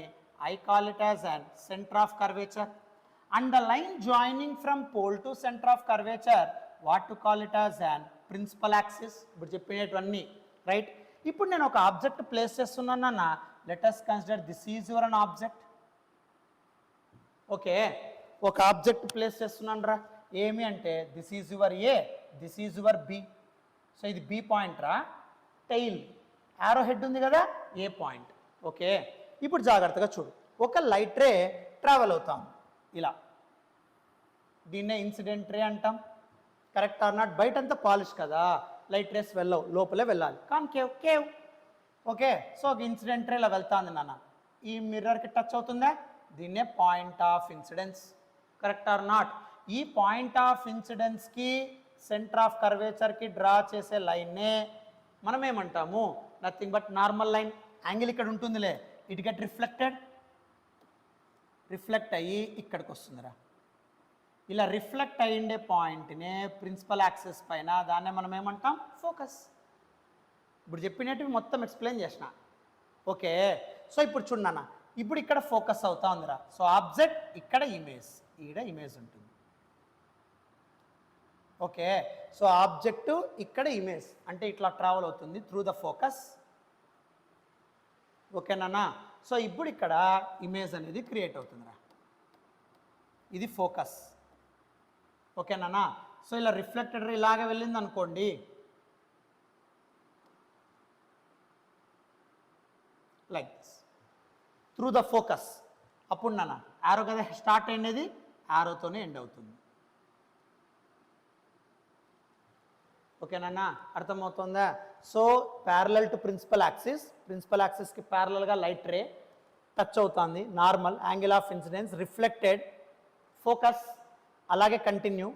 I call it as an centre of curvature. And the line joining from pole to centre of curvature what to call it as an principal axis. ఇప్పుడు చెప్పినటువన్నీ రైట్. ఇప్పుడు నేను ఒక ఆబ్జెక్ట్ ప్లేస్ చేస్తున్నానన్న, let us consider this is your an object. Okay, ఒక object place చేస్తున్నాను రా. ఏమి అంటే this is your A, this is your B. So ఇది బి పాయింట్ రా, టెయిల్ యారో హెడ్ ఉంది కదా, ఏ పాయింట్. ఓకే, ఇప్పుడు జాగ్రత్తగా చూడు. ఒక లైట్ రే ట్రావెల్ అవుతాం ఇలా, దీన్నే ఇన్సిడెంట్ రే అంటాం. Correct or not? బయట అంతా పాలిష్ కదా, లైట్ రేస్ వెళ్ళవు, లోపలే వెళ్ళాలి, కాన్కేవ్ కేవ్. ఓకే, సో ఒక ఇన్సిడెంట్ రే ఇలా వెళ్తాంది నాన్న, ఈ మిర్రర్కి టచ్ అవుతుందా, దీన్నే point of incidence. Correct or not? ఈ పాయింట్ ఆఫ్ ఇన్సిడెన్స్కి సెంటర్ ఆఫ్ కర్వేచర్కి డ్రా చేసే లైన్నే మనం ఏమంటాము, nothing but normal line. Angle ఇక్కడ ఉంటుందిలే, ఇట్ గెట్ రిఫ్లెక్టెడ్, రిఫ్లెక్ట్ అయ్యి ఇక్కడికి వస్తుందిరా. ఇలా రిఫ్లెక్ట్ అయ్యిండే పాయింట్నే ప్రిన్సిపల్ యాక్సిస్ పైన, దాన్నే మనం ఏమంటాం, ఫోకస్. ఇప్పుడు చెప్పినట్టు మొత్తం ఎక్స్ప్లెయిన్ చేసిన. ఓకే, సో ఇప్పుడు చూడన్నా, ఇప్పుడు ఇక్కడ ఫోకస్ అవుతా ఉందిరా. సో ఆబ్జెక్ట్ ఇక్కడ ఇమేజ్, ఈడ ఇమేజ్ ఉంటుంది. ఓకే, సో ఆబ్జెక్టు ఇక్కడ ఇమేజ్ అంటే ఇట్లా ట్రావెల్ అవుతుంది త్రూ ద ఫోకస్. ఓకేనా? సో ఇప్పుడు ఇక్కడ ఇమేజ్ అనేది క్రియేట్ అవుతుందిరా, ఇది ఫోకస్. ఓకేనా? సో ఇలా రిఫ్లెక్టెడ్ ఇలాగే వెళ్ళింది అనుకోండి, like this through the focus. అప్పుడు నాన్న యారో కదా స్టార్ట్ అయినది, యారోతోనే ఎండ్ అవుతుంది. ఓకేనా? అర్థమవుతుందా? So parallel to principal axis, principal యాక్సిస్కి ప్యారలల్గా లైట్ రే టచ్ అవుతుంది, normal angle of incidence, reflected, focus, అలాగే కంటిన్యూ.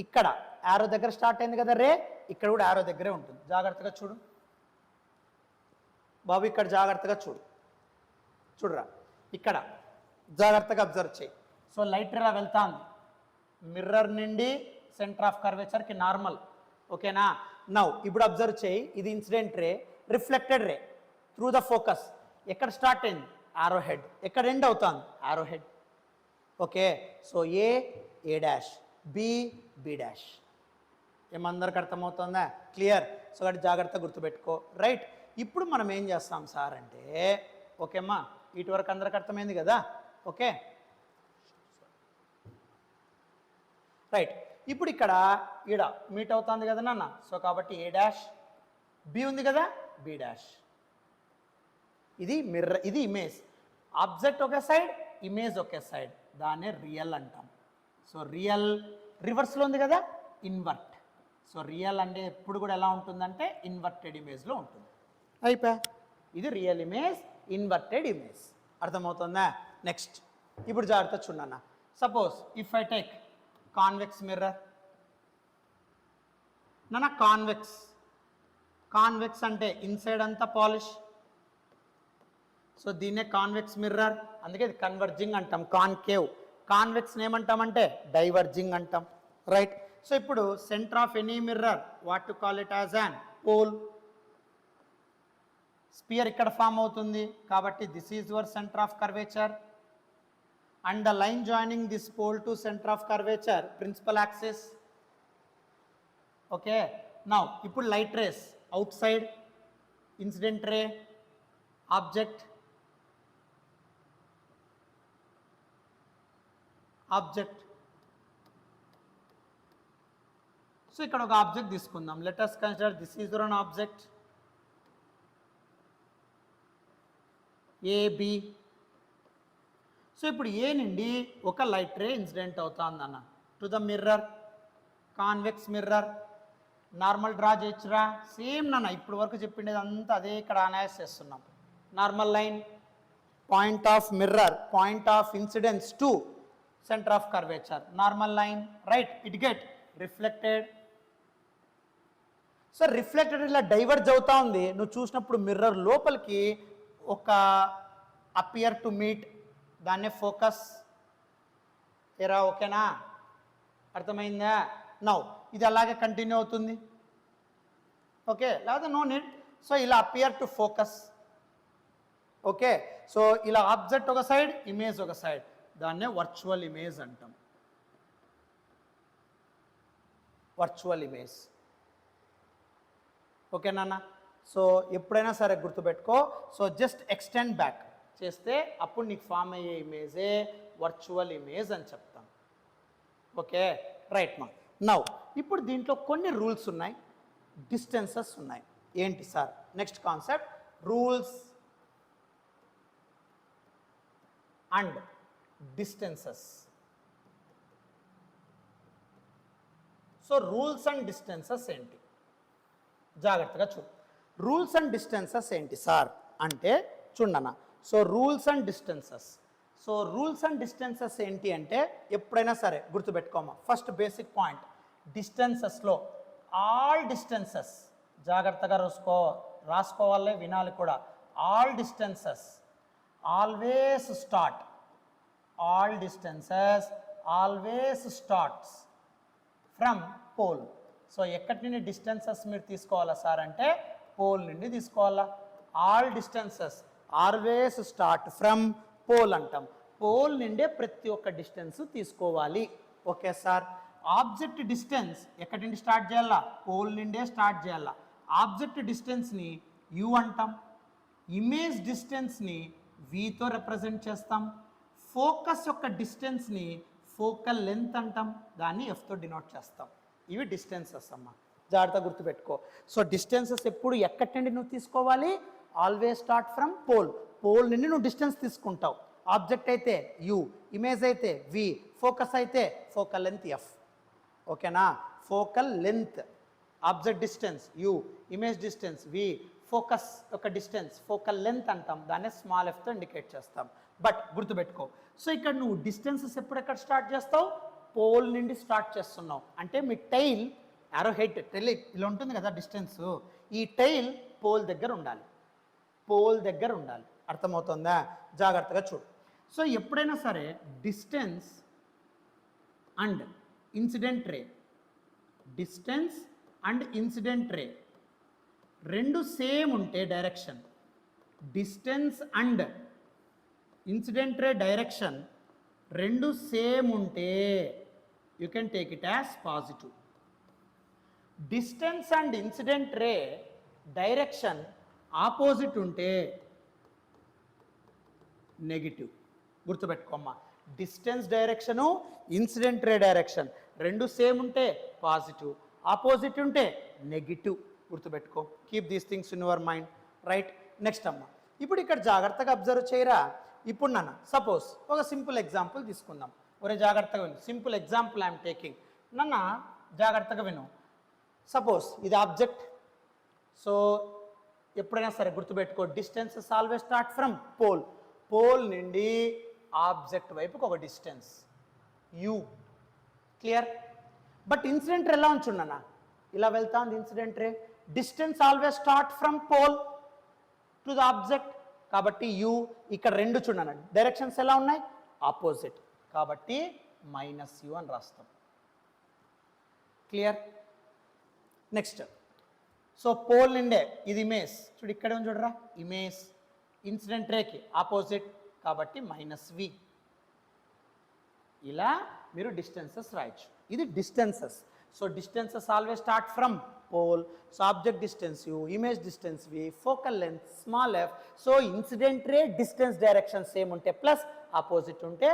ఇక్కడ యారో దగ్గర స్టార్ట్ అయింది కదా రే, ఇక్కడ కూడా యారో దగ్గరే ఉంటుంది. జాగ్రత్తగా చూడు బాబు, ఇక్కడ జాగ్రత్తగా చూడు, చూడరా, ఇక్కడ జాగ్రత్తగా అబ్జర్వ్ చేయి. సో లైట్ రే వెళ్తాంది మిర్రర్ నుండి సెంటర్ ఆఫ్ కర్వేచర్కి నార్మల్. ఓకేనా? నౌ ఇప్పుడు అబ్జర్వ్ చేయి, ఇది incident ray, reflected ray through the focus. ఎక్కడ స్టార్ట్ అయింది, యారో హెడ్, ఎక్కడ ఎండ్ అవుతుంది, యారో హెడ్. ఓకే, సో ఏ ఏ డాష్, బి బి డాష్. ఏమందరికి అర్థమవుతుందా? క్లియర్? సో అది జాగ్రత్తగా గుర్తుపెట్టుకో, రైట్? ఇప్పుడు మనం ఏం చేస్తాం సార్ అంటే, ఓకేమ్మా, ఇటు వరకు అందరికి అర్థమైంది కదా? Okay, right. ఇప్పుడు ఇక్కడ ఈడ మీట్ అవుతుంది కదా నాన్న, సో కాబట్టి ఏ డాష్, బి ఉంది కదా, బి డాష్. ఇది మిర్రర్, ఇది ఇమేజ్. ఆబ్జెక్ట్ ఒకే సైడ్, ఇమేజ్ ఒకే సైడ్, దాన్నే రియల్ అంటాం. సో రియల్ రివర్స్లో ఉంది కదా, ఇన్వర్ట్. సో రియల్ అంటే ఎప్పుడు కూడా ఎలా ఉంటుందంటే ఇన్వర్టెడ్ ఇమేజ్లో ఉంటుంది. అయిపోయా, ఇది రియల్ ఇమేజ్, ఇన్వర్టెడ్ ఇమేజ్. అర్థమవుతుందా? నెక్స్ట్ ఇప్పుడు జాగ్రత్త చూడన్నా. Suppose if I take convex mirror నాన్న, కాన్వెక్స్, కాన్వెక్స్ అంటే ఇన్సైడ్ అంతా పాలిష్. సో దీన్నే కాన్వెక్స్ మిర్రర్, అందుకే ఇది కన్వర్జింగ్ అంటాం. కాన్కేవ్, కాన్వెక్స్ ఏమంటామంటే డైవర్జింగ్ అంటాం, రైట్? సో ఇప్పుడు centre of any mirror what to call it as an pole. Sphere ఇక్కడ ఫామ్ అవుతుంది కాబట్టి this is your centre of curvature, and the line joining this pole to centre of curvature principal axis. Okay, now ఇప్పుడు light rays outside, incident ray, object, object. So ఇక్కడ ఒక object తీసుకుందాం. Let us consider this is one object A B. So ఇప్పుడు A నుండి ఒక light ray incident అవుతుంది అన్న to the mirror, convex mirror. Normal draw చేయొచ్చురా, సేమ్ నాన్న ఇప్పుడు వరకు చెప్పిండేది అంతా అదే ఇక్కడ అనలైజ్ చేస్తున్నాం. Normal line, point of mirror, point of incidence to center of curvature, normal line, right? It get reflected. So reflected ఇలా డైవర్జ్ అవుతా ఉంది, నువ్వు చూసినప్పుడు మిర్రర్ లోపలికి ఒక అపియర్ టు మీట్, దాన్నే ఫోకస్. ఎరా ఓకేనా, అర్థమైందా? నౌ ఇది అలాగే కంటిన్యూ అవుతుంది, ఓకే, లేదా నో నీడ్. సో ఇలా appear to focus, okay. So ఇలా ఆబ్జెక్ట్ ఒక సైడ్, ఇమేజ్ ఒక సైడ్, దాన్నే వర్చువల్ ఇమేజ్ అంటాం, వర్చువల్ ఇమేజ్. ఓకే నాన్న. సో ఎప్పుడైనా సరే గుర్తుపెట్టుకో, సో జస్ట్ ఎక్స్టెండ్ బ్యాక్ చేస్తే అప్పుడు నీకు ఫామ్ అయ్యే ఇమేజే వర్చువల్ ఇమేజ్ అని చెప్తాం. ఓకే రైట్ మా. నౌ ఇప్పుడు దీంట్లో కొన్ని రూల్స్ ఉన్నాయి, డిస్టెన్సెస్ ఉన్నాయి. ఏంటి సార్? Next concept rules and distances. So rules and distances ఏంటి జాగ్రత్తగా చూడు. రూల్స్ అండ్ డిస్టెన్సెస్ ఏంటి సార్ అంటే చూడన్న. సో rules and distances, so rules and distances ఏంటి అంటే ఎప్పుడైనా సరే గుర్తుపెట్టుకోమా. ఫస్ట్ బేసిక్ పాయింట్, డిస్టెన్సెస్లో ఆల్ డిస్టెన్సెస్ జాగ్రత్తగా రాసుకోవాలి, వినాలి కూడా. All distances always start, all distances always starts from pole. So ఎక్కడి నుండి డిస్టెన్సెస్ మీరు తీసుకోవాలా సార్ అంటే పోల్ నుండి తీసుకోవాలా. All distances always start from pole అంటాం. పోల్ నుండే ప్రతి ఒక్క డిస్టెన్స్ తీసుకోవాలి. Okay sir. ఆబ్జెక్ట్ డిస్టెన్స్ ఎక్కడి నుండి స్టార్ట్ చేయాలా? పోల్ నుండే స్టార్ట్ చేయాలా. ఆబ్జెక్ట్ డిస్టెన్స్ని యూ అంటాం, ఇమేజ్ డిస్టెన్స్ని వీతో రిప్రజెంట్ చేస్తాం, ఫోకస్ యొక్క డిస్టెన్స్ని ఫోకల్ లెంత్ అంటాం, దాన్ని ఎఫ్తో డినోట్ చేస్తాం. ఇవి డిస్టెన్సెస్ అమ్మ, జాగ్రత్తగా గుర్తుపెట్టుకో. సో డిస్టెన్సెస్ ఎప్పుడు ఎక్కడి నుండి నువ్వు తీసుకోవాలి? Always start from pole. Pole నుండి నువ్వు డిస్టెన్స్ తీసుకుంటావు. ఆబ్జెక్ట్ అయితే యూ, ఇమేజ్ అయితే వి, ఫోకస్ అయితే ఫోకల్ లెంత్ ఎఫ్. ఓకేనా? Focal length, object distance U, image distance V, focus యొక్క డిస్టెన్స్ ఫోకల్ లెంత్ అంటాం, దాన్ని స్మాల్ ఎఫ్తో ఇండికేట్ చేస్తాం. బట్ గుర్తుపెట్టుకో, సో ఇక్కడ నువ్వు డిస్టెన్సెస్ ఎప్పుడు ఎక్కడ స్టార్ట్ చేస్తావు? పోల్ నుండి స్టార్ట్ చేస్తున్నావు. అంటే మీ టైల్ యారో హెడ్ టెల్ ఇలా ఉంటుంది కదా డిస్టెన్స్, ఈ టైల్ పోల్ దగ్గర ఉండాలి, పోల్ దగ్గర ఉండాలి. అర్థమవుతుందా? జాగ్రత్తగా చూడు. సో ఎప్పుడైనా సరే distance and incident ray, distance and incident ray రెండు సేమ్ ఉంటే direction, distance and incident ray direction రెండు సేమ్ ఉంటే you can take it as positive. Distance and incident ray direction opposite ఉంటే నెగిటివ్. గుర్తుపెట్టుకోమ్మా, distance direction incident ray direction రెండు same ఉంటే positive, opposite ఉంటే negative. గుర్తుపెట్టుకో, keep these things in your mind, right? Next అమ్మ, ఇప్పుడు ఇక్కడ జాగ్రత్తగా అబ్జర్వ్ చేయరా. ఇప్పుడు నాన్న సపోజ్ ఒక సింపుల్ ఎగ్జాంపుల్ తీసుకుందాం. ఒరే జాగ్రత్తగా విను, సింపుల్ ఎగ్జాంపుల్ ఐఎమ్ టేకింగ్. నాన్న జాగ్రత్తగా విను. సపోజ్ ఇది ఆబ్జెక్ట్. సో ఎప్పుడైనా సరే గుర్తుపెట్టుకో, distances always start from pole. Pole నుండి ఆబ్జెక్ట్ వైపుకి ఒక distance U. Clear? But incident ray ఎలా ఉంచున్నానా? ఇలా వెళ్తా ఉంది incident ray. Distance always start from pole to the object, కాబట్టి యూ. ఇక్కడ రెండు చూడన్నా డైరెక్షన్స్ ఎలా ఉన్నాయి? ఆపోజిట్, కాబట్టి మైనస్ యూ అని రాస్తాం. క్లియర్? నెక్స్ట్, సో పోల్ నిండే ఇది ఇమేజ్, చూడు ఇక్కడే ఉంది చూడరా ఇమేజ్, ఇన్సిడెంట్ రేకి ఆపోజిట్, కాబట్టి మైనస్ వి. ఇలా మీరు డిస్టెన్సెస్ రాయొచ్చు. ఇది distances. So distances always start from pole. So object distance U, image distance V, focal length small F. So incident ray distance direction same ఉంటే ప్లస్, ఆపోజిట్ ఉంటే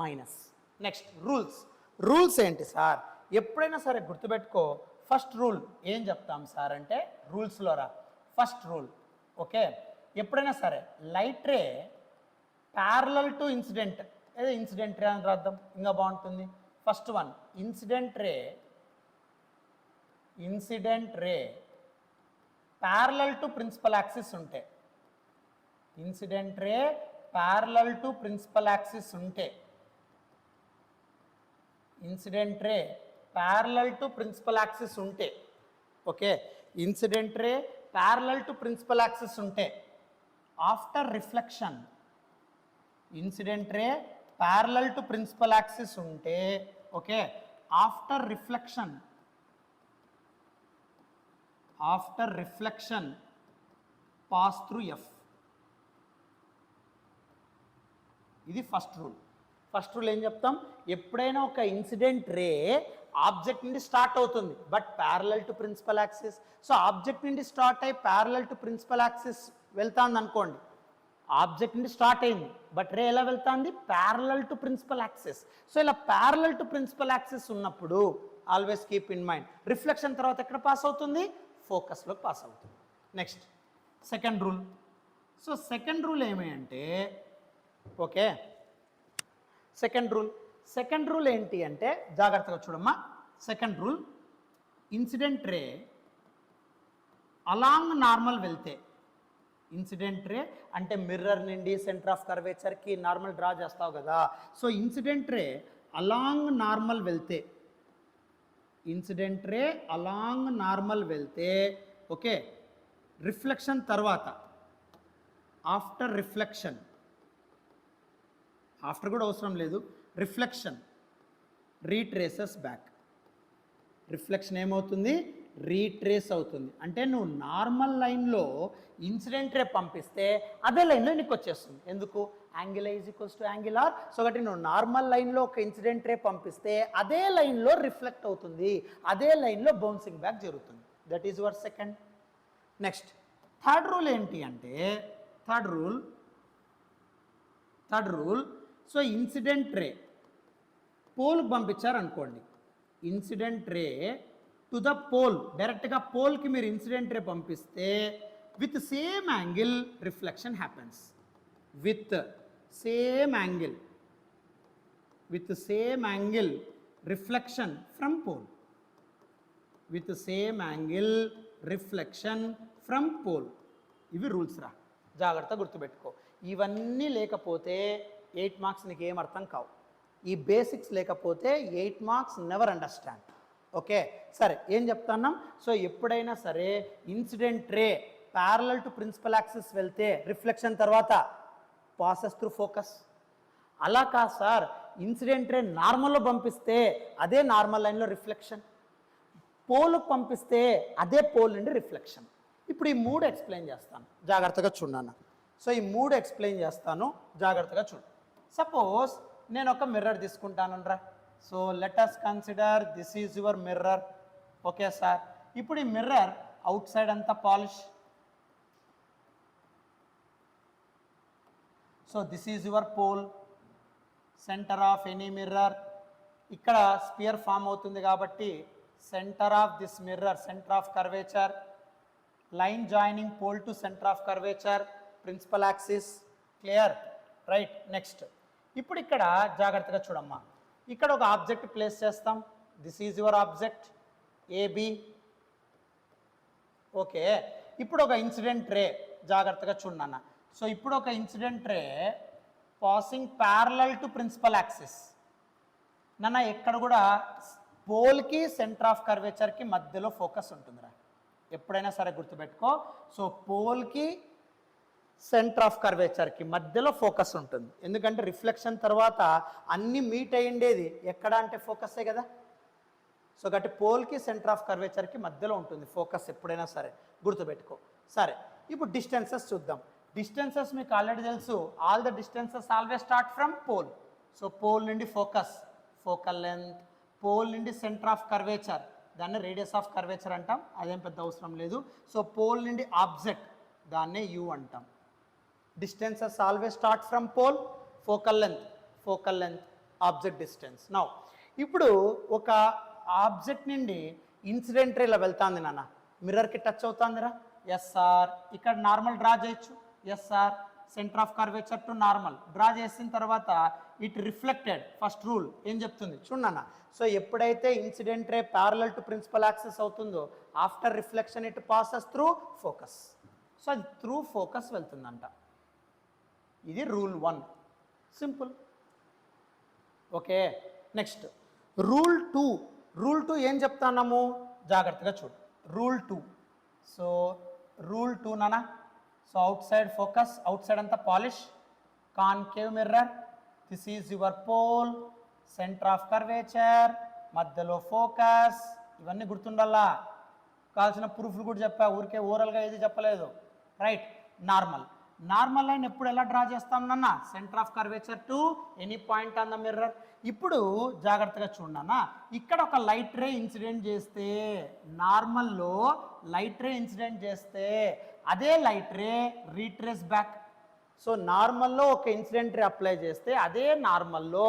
minus. Next rules. Rules ఏంటి sir? ఎప్పుడైనా సరే గుర్తుపెట్టుకో, first rule ఏం చెప్తాం sir అంటే రూల్స్లో రా. ఫస్ట్ రూల్, ఓకే, ఎప్పుడైనా సరే light ray parallel to incident, ఏదో ఇన్సిడెంట్ రే అని రాద్దాం, ఇంకా బాగుంటుంది. First one, incident ray parallel to principal axis ఉంటే, incident ray parallel to principal axis ఉంటే incident ray parallel to principal axis ఉంటే, okay, incident ray parallel to principal axis ఉంటే after reflection, incident ray parallel to principal axis ఉంటే, okay, after reflection pass through F. ఇది first rule. First rule ఏం చెప్తాం, ఎప్పుడైనా ఒక incident ray object నుండి start అవుతుంది but parallel to principal axis. So object నుండి స్టార్ట్ అయ్యి ప్యారలల్ టు ప్రిన్సిపల్ యాక్సిస్ వెళ్తాంది అనుకోండి, ఆబ్జెక్ట్ నుండి స్టార్ట్ అయింది బట్ రే ఎలా వెళ్తాంది, parallel to principal axis. So ఇలా ప్యారలల్ టు ప్రిన్సిపల్ యాక్సిస్ ఉన్నప్పుడు always keep in mind, reflection తర్వాత ఎక్కడ పాస్ అవుతుంది, ఫోకస్లోకి పాస్ అవుతుంది. Next second rule. So second rule ఏమి అంటే, ఓకే, సెకండ్ రూల్ ఏంటి అంటే జాగ్రత్తగా చూడమ్మా. Second rule, incident ray along normal వెళ్తే, ఇన్సిడెంట్ రే అంటే మిర్రర్ నుండి సెంటర్ ఆఫ్ కర్వేచర్కి నార్మల్ డ్రా చేస్తావు కదా. So incident ray along normal వెళ్తే, ఇన్సిడెంట్ రే అలాంగ్ నార్మల్ వెళ్తే, ఓకే, రిఫ్లెక్షన్ తర్వాత ఆఫ్టర్ రిఫ్లెక్షన్, ఆఫ్టర్ కూడా అవసరం లేదు, రిఫ్లెక్షన్ రీట్రేసెస్ బ్యాక్. రిఫ్లెక్షన్ ఏమవుతుంది, రీట్రేస్ అవుతుంది. అంటే నువ్వు నార్మల్ లైన్లో ఇన్సిడెంట్ రే పంపిస్తే అదే లైన్లో నీకు వచ్చేస్తుంది. ఎందుకు, angle is equals to angle R. So కాబట్టి నువ్వు నార్మల్ లైన్లో ఒక ఇన్సిడెంట్ రే పంపిస్తే అదే లైన్లో రిఫ్లెక్ట్ అవుతుంది, అదే లైన్లో బౌన్సింగ్ బ్యాక్ జరుగుతుంది. That is your second. Next third rule ఏంటి అంటే, third rule, so incident ray పోల్కి పంపించారు అనుకోండి, incident ray to the pole, డైరెక్ట్గా పోల్కి మీరు ఇన్సిడెంట్ రే పంపిస్తే with same angle reflection happens. With same angle reflection from pole. With same angle reflection from pole. ఇవి రూల్స్ రా, జాగ్రత్త గుర్తుపెట్టుకో. ఇవన్నీ లేకపోతే 8 మార్క్స్ నీకు ఏం అర్థం కావు. ఈ బేసిక్స్ లేకపోతే 8 మార్క్స్ నెవర్ అండర్స్టాండ్. ఓకే, సరే ఏం చెప్తున్నాం. సో ఎప్పుడైనా సరే incident ray parallel to principal axis వెళ్తే రిఫ్లెక్షన్ తర్వాత పాసెస్ త్రూ ఫోకస్. అలా కాదు సార్, ఇన్సిడెంట్ రే నార్మల్లో పంపిస్తే అదే నార్మల్ లైన్లో రిఫ్లెక్షన్, పోల్కి పంపిస్తే అదే పోల్ నుండి రిఫ్లెక్షన్. ఇప్పుడు ఈ 3 ఎక్స్ప్లెయిన్ చేస్తాను, జాగ్రత్తగా చూడన్నా. సో ఈ 3 ఎక్స్ప్లెయిన్ చేస్తాను, జాగ్రత్తగా చూడు. సపోజ్ నేను ఒక మిర్రర్ తీసుకుంటానరా. So let us consider this is your mirror. Okay sir, ఇప్పుడు ఈ మిర్రర్ అవుట్ సైడ్ అంతా polish. So this is your pole, centre of any mirror. ఇక్కడ స్పియర్ ఫామ్ అవుతుంది కాబట్టి centre of this mirror, centre of curvature, line joining pole to centre of curvature, principal axis. Clear, right. Next ఇప్పుడు ఇక్కడ జాగ్రత్తగా చూడమ్మా, ఇక్కడ ఒక object place చేస్తాం. This is your object AB. Okay, ఇప్పుడు ఒక ఇన్సిడెంట్ రే, జాగ్రత్తగా చూడన్న. సో ఇప్పుడు ఒక incident ray passing parallel to principal axis. నాన్న ఎక్కడ కూడా పోల్కి సెంటర్ ఆఫ్ కర్వేచర్కి మధ్యలో ఫోకస్ ఉంటుందిరా, ఎప్పుడైనా సరే గుర్తుపెట్టుకో. సో పోల్కి సెంటర్ ఆఫ్ కర్వేచర్కి మధ్యలో ఫోకస్ ఉంటుంది. ఎందుకంటే రిఫ్లెక్షన్ తర్వాత అన్ని మీట్ అయ్యిండేది ఎక్కడ అంటే ఫోకసే కదా. సో కాబట్టి పోల్కి సెంటర్ ఆఫ్ కర్వేచర్కి మధ్యలో ఉంటుంది ఫోకస్, ఎప్పుడైనా సరే గుర్తుపెట్టుకో. సరే ఇప్పుడు డిస్టెన్సెస్ చూద్దాం. డిస్టెన్సెస్ మీకు ఆల్రెడీ తెలుసు, all the distances always start from pole. So pole నుండి ఫోకస్, ఫోకల్ లెంత్, పోల్ నుండి సెంటర్ ఆఫ్ కర్వేచర్, దాన్ని రేడియస్ ఆఫ్ కర్వేచర్ అంటాం, అదేం పెద్ద అవసరం లేదు. సో పోల్ నుండి ఆబ్జెక్ట్, దాన్నే యూ అంటాం. Distances always start from pole, focal length, object distance. Now, ఇప్పుడు ఒక ఆబ్జెక్ట్ నుండి ఇన్సిడెంట్ రే ఇలా వెళ్తాంది నాన్న, మిర్రర్కి టచ్ అవుతుందిరా. ఎస్ సార్, ఇక్కడ నార్మల్ డ్రా చేయొచ్చు. Yes sir, center of curvature to normal draw చేసిన తర్వాత ఇట్ రిఫ్లెక్టెడ్. ఫస్ట్ రూల్ ఏం చెప్తుంది చూడన్నా. సో ఎప్పుడైతే incident ray parallel to principal axis అవుతుందో after reflection it passes through focus. So అది త్రూ ఫోకస్ వెళ్తుందంట. ఇది rule 1, simple. Okay, next rule two ఏం చెప్తాము జాగ్రత్తగా చూడు. రూల్ 2 సో రూల్ 2 నానా, so outside focus, outside అంతా polish, concave mirror, this is your pole, centre of curvature, మధ్యలో ఫోకస్, ఇవన్నీ గుర్తుండాలా. కావాల్సిన ప్రూఫ్లు కూడా చెప్పా, ఊరికే ఓరల్గా ఏది చెప్పలేదు. రైట్. నార్మల్ లైన్ ఎప్పుడు ఎలా డ్రా చేస్తాం నాన్న? Centre of curvature to any point on the mirror. ఇప్పుడు జాగ్రత్తగా చూడన్నా, ఇక్కడ ఒక లైట్ రే ఇన్సిడెంట్ చేస్తే, నార్మల్లో లైట్ రే ఇన్సిడెంట్ చేస్తే అదే light ray retrace back. So నార్మల్లో ఒక ఇన్సిడెంట్ రే అప్లై చేస్తే అదే నార్మల్లో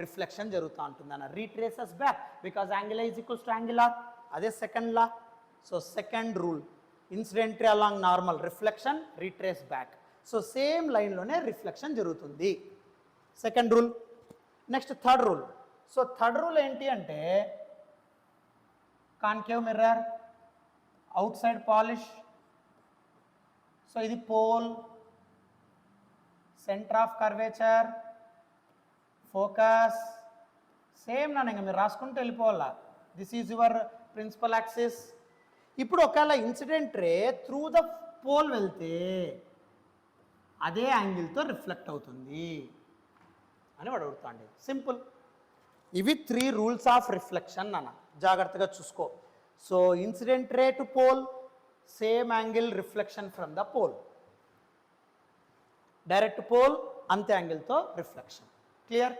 రిఫ్లెక్షన్ జరుగుతూ ఉంటుంది అన్న, retraces back because angle is equals to angle r. అదే second law. So second rule, incident ray along normal, reflection retrace back. So same లైన్లోనే reflection జరుగుతుంది. Second rule. Next third rule. So third rule ఏంటి అంటే, concave mirror, outside polish, so ఇది pole, centre of curvature, focus, same నాన్న, ఇంకా మీరు రాసుకుంటూ వెళ్ళిపోవాలా. This is your principal axis. ఇప్పుడు ఒకవేళ incident ray through the pole వెళ్తే అదే యాంగిల్తో రిఫ్లెక్ట్ అవుతుంది అని వాడు అడుగుతాండి. సింపుల్. ఇవి 3 రూల్స్ ఆఫ్ రిఫ్లెక్షన్ అన్న, జాగ్రత్తగా చూసుకో. So incident ray to pole, same angle reflection from the pole, direct pole అంతే యాంగిల్తో రిఫ్లెక్షన్. క్లియర్?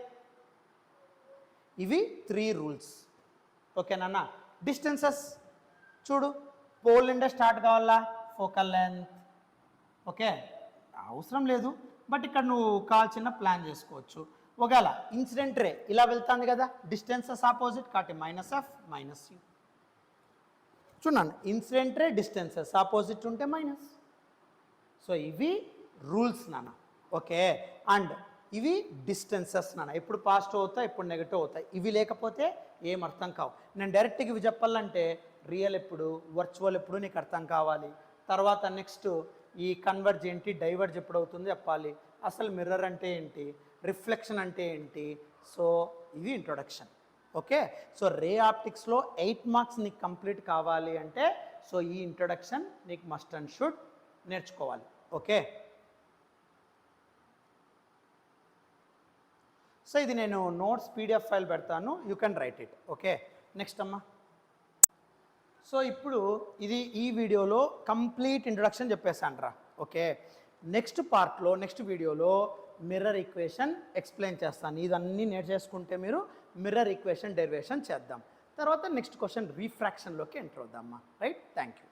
ఇవి 3 రూల్స్. ఓకేనా? డిస్టెన్సెస్ చూడు, పోల్ నుండే స్టార్ట్ కావాలా, ఫోకల్ లెంత్. ఓకే, అవసరం లేదు, బట్ ఇక్కడ నువ్వు కావాల్సిన ప్లాన్ చేసుకోవచ్చు. ఒకవేళ ఇన్సిడెంట్ రే ఇలా వెళ్తాను కదా, డిస్టెన్సెస్ ఆపోజిట్ కాబట్టి -f -u. చూడండి, ఇన్సిడెంట్ రే డిస్టెన్సెస్ ఆపోజిట్ ఉంటే మైనస్. సో ఇవి రూల్స్ నాన్న. ఓకే, అండ్ ఇవి డిస్టెన్సెస్ నాన్న. ఎప్పుడు పాజిటివ్ అవుతాయి, ఎప్పుడు నెగిటివ్ అవుతాయి. ఇవి లేకపోతే ఏం అర్థం కావు. నేను డైరెక్ట్గా ఇవి చెప్పాలంటే రియల్ ఎప్పుడు, వర్చువల్ ఎప్పుడు నీకు అర్థం కావాలి. తర్వాత నెక్స్ట్ ఈ కన్వర్జ్ ఏంటి, డైవర్జ్ ఎప్పుడు అవుతుంది చెప్పాలి. అసలు మిర్రర్ అంటే ఏంటి, రిఫ్లెక్షన్ అంటే ఏంటి. సో ఇది ఇంట్రొడక్షన్. ఓకే, సో రే ఆప్టిక్స్లో 8 మార్క్స్ నీకు కంప్లీట్ కావాలి అంటే సో ఈ ఇంట్రొడక్షన్ నీకు మస్ట్ అండ్ షుడ్ నేర్చుకోవాలి. ఓకే, సో ఇది నేను నోట్స్ PDF ఫైల్ పెడతాను, you can write it. Okay, next అమ్మా. సో ఇప్పుడు ఇది ఈ వీడియోలో కంప్లీట్ ఇంట్రొడక్షన్ చెప్పేసాను రా. ఓకే, నెక్స్ట్ పార్ట్లో, నెక్స్ట్ వీడియోలో మిర్రర్ ఈక్వేషన్ ఎక్స్ప్లెయిన్ చేస్తాను. ఇదన్నీ నేర్చేసుకుంటే మీరు మిర్రర్ ఈక్వేషన్ డెరివేషన్ చేద్దాం. తర్వాత next question రీఫ్రాక్షన్లోకి enter అవుదామా. Right, thank you.